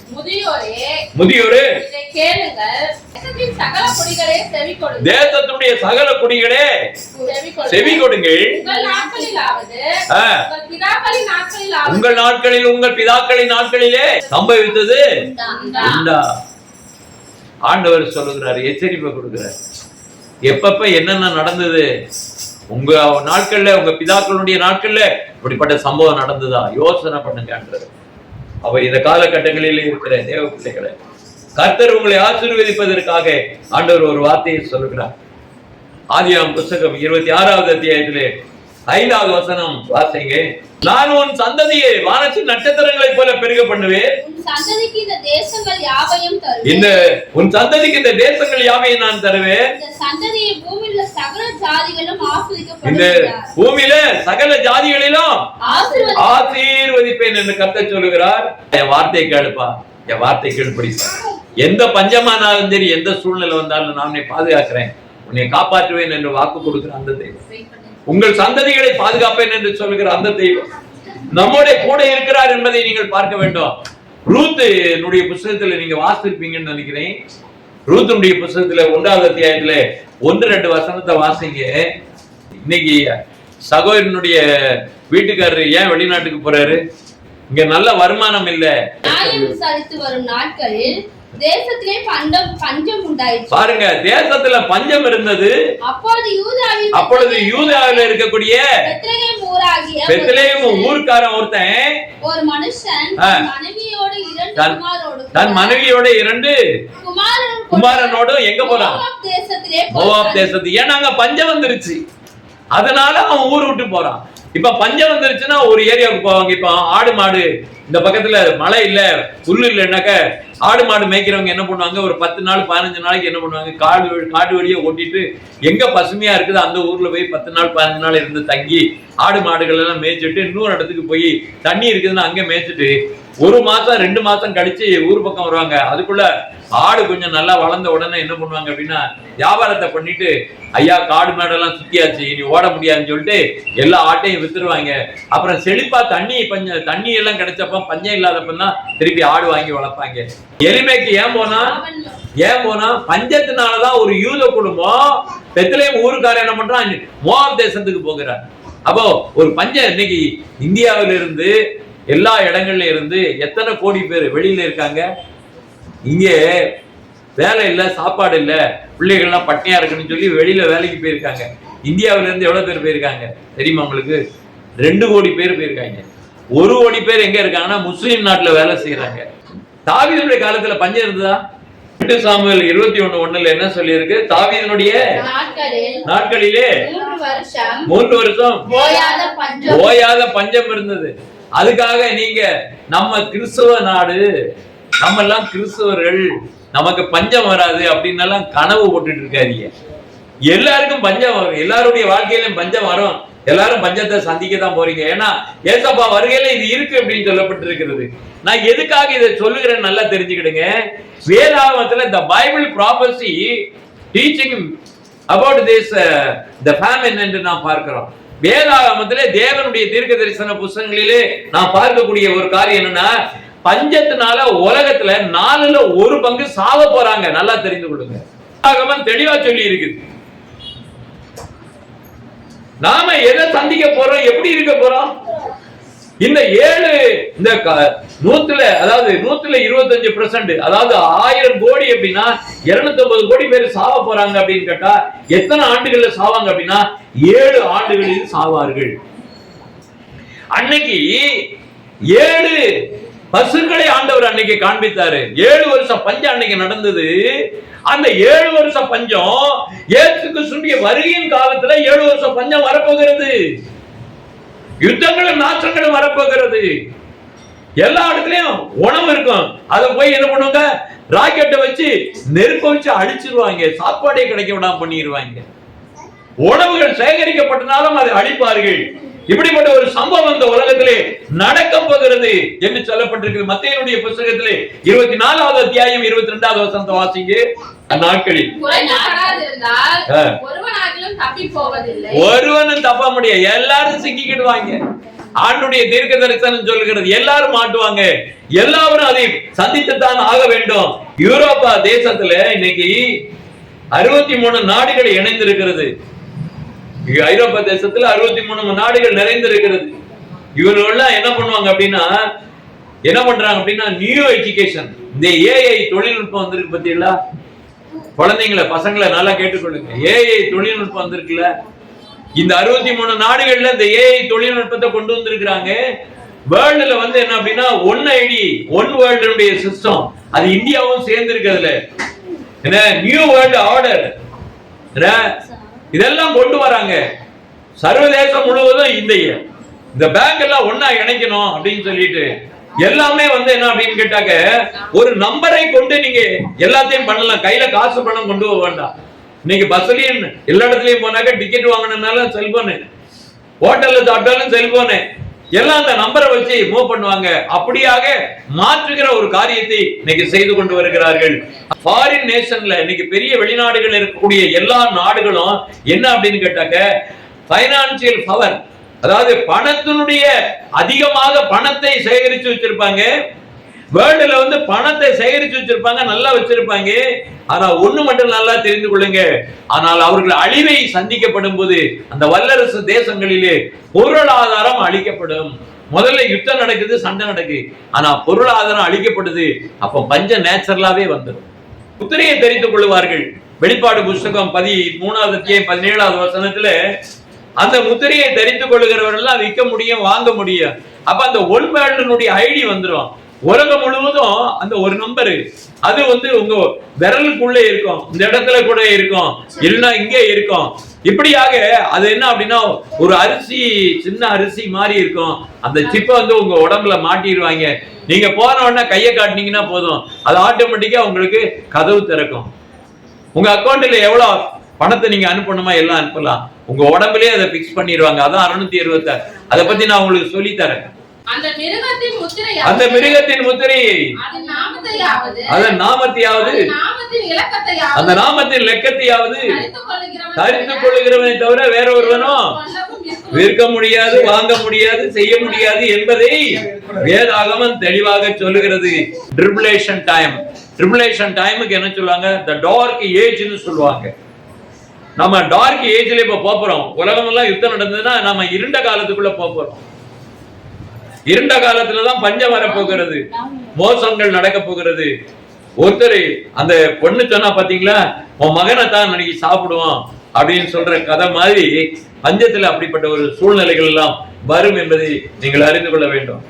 முதியோரே தேசத்துடைய சகல குடிகளே செவி கொடுங்கள். உங்கள் நாட்களில் உங்கள் பிதாக்களின் நாட்களிலே சம்பவித்தது உண்டா? ஆண்டவர் சொல்லுகிறார், எச்சரிப்பை கொடுக்கிறார். எப்பப்ப என்னென்ன நடந்தது உங்க நாட்கள்ல, உங்க பிதாக்களுடைய நாட்கள்ல இப்படிப்பட்ட சம்பவம் நடந்ததா யோசனை பண்ணுங்கன்றது. அப்ப இந்த காலகட்டங்களில் இருக்கிற தேவ பிள்ளைகளை கர்த்தர் உங்களை ஆசீர்வதிப்பதற்காக ஆண்டவர் ஒரு வார்த்தையை சொல்லுகிறார். ஆதியாகமம் புத்தகம் 26வது அத்தியாயத்திலே 5வது வசனம் வாசிங்க. நான் உன் சந்ததியை வானத்தின் நட்சத்திரங்களைப் போல பெருக பண்ணுவேன், உன் சந்ததிக்கு இந்த தேசங்கள் யாவையும் நான் தருவேன், இந்த பூமியில சகல ஜாதிகளிலும் ஆசீர்வதிப்பேன் என்று கர்த்தர் சொல்லுகிறார். என் வார்த்தை கேளுப்பா, என் வார்த்தை கேள்படி. எந்த பஞ்சமானாலும் சரி, எந்த சூழ்நிலை வந்தாலும் நான் உன்னை பாதுகாக்கிறேன், உன்னை காப்பாற்றுவேன் என்று வாக்கு கொடுக்கிற அந்த தெய்வம், உங்கள் சந்ததிகளை பாதுகாப்பேன் என்று சொல்லுகிற அந்த தெய்வம் நம்மோட கூட இருக்கிறார் என்பதை நீங்கள் பார்க்க வேண்டும். ரூத்துடைய புத்தகத்துல நீங்க வாசிப்பீங்கன்னு நினைக்கிறேன். ரூத்துடைய புத்தகத்துல 1வது அத்தியாயத்துல 1-2 வசனத்தை வாசிங்க. இன்னைக்கு சகோதரனுடைய வீட்டுக்காரரு ஏன் வெளிநாட்டுக்கு போறாரு? இங்க நல்ல வருமானம் இல்ல.
வரும் நாட்களில் தேசத்திலே பஞ்சம் உண்டாயிற்று.
பாருங்க, தேசத்துல பஞ்சம் இருந்தது. அப்பொழுது யூதாவில் இருக்கக்கூடிய பெத்லெகேம் ஊர்க்காரன் ஒருத்தன், ஒரு மனுஷன் தன் மனைவியோட 2 குமாரனோடு எங்க போறான்? மோவாப் தேசத்துக்கு. ஏன்னா அங்க பஞ்சம் வந்துருச்சு, அதனால அவன் ஊர் விட்டு போறான். இப்ப பஞ்சம் வந்துருச்சுன்னா ஒரு ஏரியாவுக்கு போவாங்க. இப்ப ஆடு மாடு இந்த பக்கத்துல மழை இல்ல, புல்லு இல்லைன்னாக்க ஆடு மாடு மேய்க்கிறவங்க என்ன பண்ணுவாங்க, ஒரு 10 நாள் 15 நாளைக்கு என்ன பண்ணுவாங்க, காடு வழியை ஓட்டிட்டு எங்க பசுமையா இருக்குது அந்த ஊர்ல போய் 10 நாள் 15 நாள் இருந்து தங்கி ஆடு மாடுகள் எல்லாம் மேய்ச்சிட்டு இன்னொரு இடத்துக்கு போய் தண்ணி இருக்குதுன்னு அங்க மேய்ச்சிட்டு 1 மாசம் 2 மாசம் கழிச்சு ஊர் பக்கம் வருவாங்க. அதுக்குள்ள ஆடு கொஞ்சம் நல்லா வளர்ந்த உடனே என்ன பண்ணுவாங்க அப்படின்னா, வியாபாரத்தை பண்ணிட்டு, ஐயா காடு மாடெல்லாம் சுத்தியாச்சு, இனி ஓட முடியாதுன்னு சொல்லிட்டு எல்லா ஆட்டையும் வித்துருவாங்க. அப்புறம் செழிப்பா தண்ணி எல்லாம் கிடைச்சப்ப பஞ்சம் இல்லாதப்பதான் திருப்பி ஆடு வாங்கி வளர்ப்பாங்க. எளிமைக்கு ஏன் போனா பஞ்சத்தினாலதான் ஒரு யூத குடும்பம் பெத்லெகேம் ஊருக்காரர் என்ன பண்றான், மோவாப் தேசத்துக்கு போகிறார். அப்போ ஒரு பஞ்சம். இன்னைக்கு இந்தியாவில இருந்து எல்லா இடங்கள்ல இருந்து எத்தனை கோடி பேர் வெளியில இருக்காங்க. இங்கே வேலை இல்லை, சாப்பாடு இல்லை, பிள்ளைகள்லாம் பட்னியா இருக்குன்னு சொல்லி வெளியில வேலைக்கு போயிருக்காங்க. இந்தியாவில இருந்து எவ்வளவு பேர் போயிருக்காங்க தெரியுமா உங்களுக்கு? 2 கோடி பேர் போயிருக்காங்க. 1 கோடி பேர் எங்க இருக்காங்கன்னா முஸ்லீம் நாட்டுல வேலை செய்யறாங்க. தாவீதுடைய காலத்துல பஞ்சம் இருந்ததா? 2 சாமுவேல் 21:1 என்ன சொல்லி இருக்கு? தாவீதுடைய நாட்களிலே 3 வருஷம் ஓயாத பஞ்சம் இருந்தது. அதுக்காக நீங்க நம்ம கிறிஸ்தவ நாடு, நம்ம எல்லாம் கிறிஸ்தவர்கள், நமக்கு பஞ்சம் வராது அப்படின்னு எல்லாம் கனவு போட்டுட்டு இருக்காதீங்க. எல்லாருக்கும் பஞ்சம் வரும், எல்லாருடைய வாழ்க்கையிலும் பஞ்சம் வரும், எல்லாரும் பஞ்சத்தை சந்திக்க தான் போறீங்க. ஏன்னா ஏசப்பா வருகையில இது இருக்கு அப்படின்னு சொல்லப்பட்டிருக்கிறது. நான் எதுக்காக இதை சொல்லுகிறேன் நல்லா தெரிஞ்சுக்கிடுங்க. வேதாகமத்துல the Bible prophecy teaching about this the famine என்று நாம் பார்க்கிறோம். வேதாகமத்திலே தேவனுடைய தீர்க்க தரிசன புத்தகங்களிலே நான் பார்க்கக்கூடிய ஒரு காரியம் என்னன்னா, பஞ்சத்தினால உலகத்துல 4ல் 1 பங்கு சாவ போறாங்க. நல்லா தெரிந்து கொள்ளுங்க. வேதாகமம் தெளிவா சொல்லி இருக்குது. நாம எதை சந்திக்க போறோம், எப்படி இருக்க போறோம்? இந்த 125%, அதாவது 1000 கோடி அப்படின்னா 250 கோடி பேர் சாவ போறாங்க அப்படின்னு கேட்டா எத்தனை ஆண்டுகள்ல சாவாங்க அப்படின்னா 7 ஆண்டுகளில் சாவார்கள். அன்னைக்கு 7 பசுக்களை ஆண்டவர் அன்னைக்கு காண்பித்தாரு. 7 வருஷம் பஞ்சம் அன்னைக்கு நடந்தது. அந்த 7 வருஷம் பஞ்சம் இயேசு கிறிஸ்துவின் வருகையின் காலத்துல 7 வருஷம் பஞ்சம் வரப்போகிறது. யுத்தங்களும் நாசங்களும் வரப்போகிறது. எல்லா இடத்துலயும் உணவு இருக்கும். அதை போய் என்ன பண்ணுவாங்க? ராக்கெட்டை வச்சு நெருப்ப வச்சு அழிச்சிருவாங்க. சாப்பாடே கிடைக்க விடாம பண்ணிடுவாங்க. உணவுகள் சேகரிக்கப்பட்டனாலும் அதை அழிப்பார்கள். இப்படிப்பட்ட ஒரு சம்பவம் இந்த உலகத்திலே நடக்க போகிறது என்று சொல்லப்பட்டிருக்கிறது. மத்தேயுடைய புத்தகத்திலே 24வது அத்தியாயம் 22வது வசனத்தை வாசிங்க. அந்நாட்களில் ஒருவனும் தப்ப முடியாது, எல்லாரும் சிக்கிக்கிடுவாங்க. ஆண்டுடைய தீர்க்க தரிசனம் சொல்லுகிறது, எல்லாரும் மாட்டுவாங்க, எல்லாரும் அதை சந்தித்துத்தான் ஆக வேண்டும். யூரோப்பா தேசத்துல இன்னைக்கு 63 நாடுகள் இணைந்திருக்கிறது. ஐரோப்பா தேசத்துல 63 நாடுகள் நிறைந்திருக்கிறது. இவர்கள் என்ன பண்ணுவாங்க அப்படின்னா, என்ன பண்றாங்க அப்படின்னா, நியூ எஜுகேஷன், இந்த ஏஐ தொழில்நுட்பம் வந்திருக்கு பத்தியா? குழந்தைங்களை, பசங்களை நல்லா கேட்டுக்கொள்ளுங்க. ஏஐ தொழில்நுட்பம் வந்திருக்குல்ல, இந்த 63 நாடுகள்ல இந்த ஏஐ தொழில்நுட்பத்தை கொண்டு வந்திருக்கிறாங்க. வேர்ல்டுல என்ன அப்படின்னா, ஒன் ஐடி, ஒன் வேர்ல்டுடைய சிஸ்டம், அது இந்தியாவும் சேர்ந்து இருக்கிறதுல என்ன நியூ வேர்ல்டு ஆர்டர் இதெல்லாம் கொண்டு வராங்க. சர்வதேசம் முழுவதும் இந்த பேங்க் எல்லாம் ஒன்னா இணைக்கணும் அப்படின்னு சொல்லிட்டு எல்லாமே என்ன அப்படின்னு கேட்டாக்க, ஒரு நம்பரை கொண்டு நீங்க எல்லாத்தையும் பண்ணலாம். கையில காசு பணம் கொண்டு போக வேண்டாம். இன்னைக்கு பஸ்லயும் எல்லா இடத்துலயும் போனாக்க டிக்கெட் வாங்கினாலும் செல்போனு, ஹோட்டல்ல சாப்பிட்டாலும் செல்போனு, எல்லாம் அந்த நம்பரை வச்சு மூவ் பண்ணுவாங்க. அப்படியாக மாற்றுகிற ஒரு காரியத்தை இன்னைக்கு செய்து கொண்டு வருகிறார்கள். ஃபாரின் நேஷன்ல இன்னைக்கு பெரிய வெளிநாடுகள் இருக்கக்கூடிய எல்லா நாடுகளும் என்ன அப்படின்னு கேட்டாக்க, பைனான்சியல் பவர், அதாவது பணத்தினுடைய அதிகமாக பணத்தை சேகரிச்சு வச்சிருப்பாங்க. வேர்ல்டுல பணத்தை சேகரிச்சு வச்சிருப்பாங்க, நல்லா வச்சிருப்பாங்க. ஆனா ஒண்ணு மட்டும் நல்லா தெரிந்து கொள்ளுங்க, ஆனால் அவர்கள் அழிவை சந்திக்கப்படும் போது அந்த வல்லரசு தேசங்களிலே பொருளாதாரம் அழிக்கப்படும். முதல்ல யுத்தம் நடக்குது, சண்டை நடக்குது, ஆனா பொருளாதாரம் அழிக்கப்படுது. அப்ப பஞ்சம் நேச்சுரலாவே வந்துடும். முத்திரையை தெரிந்து கொள்வார்கள். வெளிப்பாடு புஸ்தகம் 13வது அத்தியாயம் 17வது வசனத்துல அந்த முத்திரையை தெரிந்து கொள்ளுகிறவர்கள் விற்க முடியும், வாங்க முடியும். அப்ப அந்த ஒன் வேர்ல்டுனுடைய ஐடி வந்துடும். உலகம் முழுவதும் அந்த ஒரு நம்பரு, அது உங்க விரலுக்குள்ளே இருக்கும், இந்த இடத்துல கூட இருக்கும், இல்லைன்னா இங்கே இருக்கும். இப்படியாக அது என்ன அப்படின்னா, ஒரு அரிசி, சின்ன அரிசி மாதிரி இருக்கும். அந்த சிப்பை உங்க உடம்புல மாட்டிடுவாங்க. நீங்க போன உடனே கையை காட்டினீங்கன்னா போதும், அது ஆட்டோமேட்டிக்கா உங்களுக்கு கதவு திறக்கும். உங்க அக்கௌண்ட்ல எவ்வளவு பணத்தை நீங்க அனுப்பணுமா எல்லாம் அனுப்பலாம். உங்க உடம்புலயே அதை பிக்ஸ் பண்ணிடுவாங்க. அதான் 666. அதை பத்தி நான் உங்களுக்கு சொல்லி தரேன்.
அந்த மிருகத்தின் முத்திரையை,
அதன் நாமத்தையாவது, அந்த நாமத்தின் இலக்கத்தையாவது தரித்து கொள்ளுகிறவனை தவிர வேற ஒருவனும் விற்க முடியாது, வாங்க முடியாது, செய்ய முடியாது என்பதை வேதாகமம் தெளிவாக சொல்லுகிறது. ட்ரிபுலேஷன் டைம், ட்ரிபுலேஷன் டைமுக்கு என்ன சொல்லுவாங்க? தி டார்க் ஏஜ்னு சொல்லுவாங்க. நம்ம டார்க் ஏஜ்ல இப்ப போறோம். உலகம் எல்லாம் யுத்தம் நடந்ததுன்னா நம்ம இருண்ட காலத்துக்குள்ள போறோம். இருண்ட காலத்துலதான் பஞ்சம் வரப்போகிறது, மோசங்கள் நடக்க போகிறது. ஒருத்தர் அந்த பொண்ணு சொன்னா பாத்தீங்களா, உன் மகனை தான் அன்னைக்கு சாப்பிடுவோம் அப்படின்னு சொல்ற கதை மாதிரி பஞ்சத்துல அப்படிப்பட்ட ஒரு சூழ்நிலைகள் எல்லாம் வரும் என்பதை நீங்கள் அறிந்து கொள்ள வேண்டும்.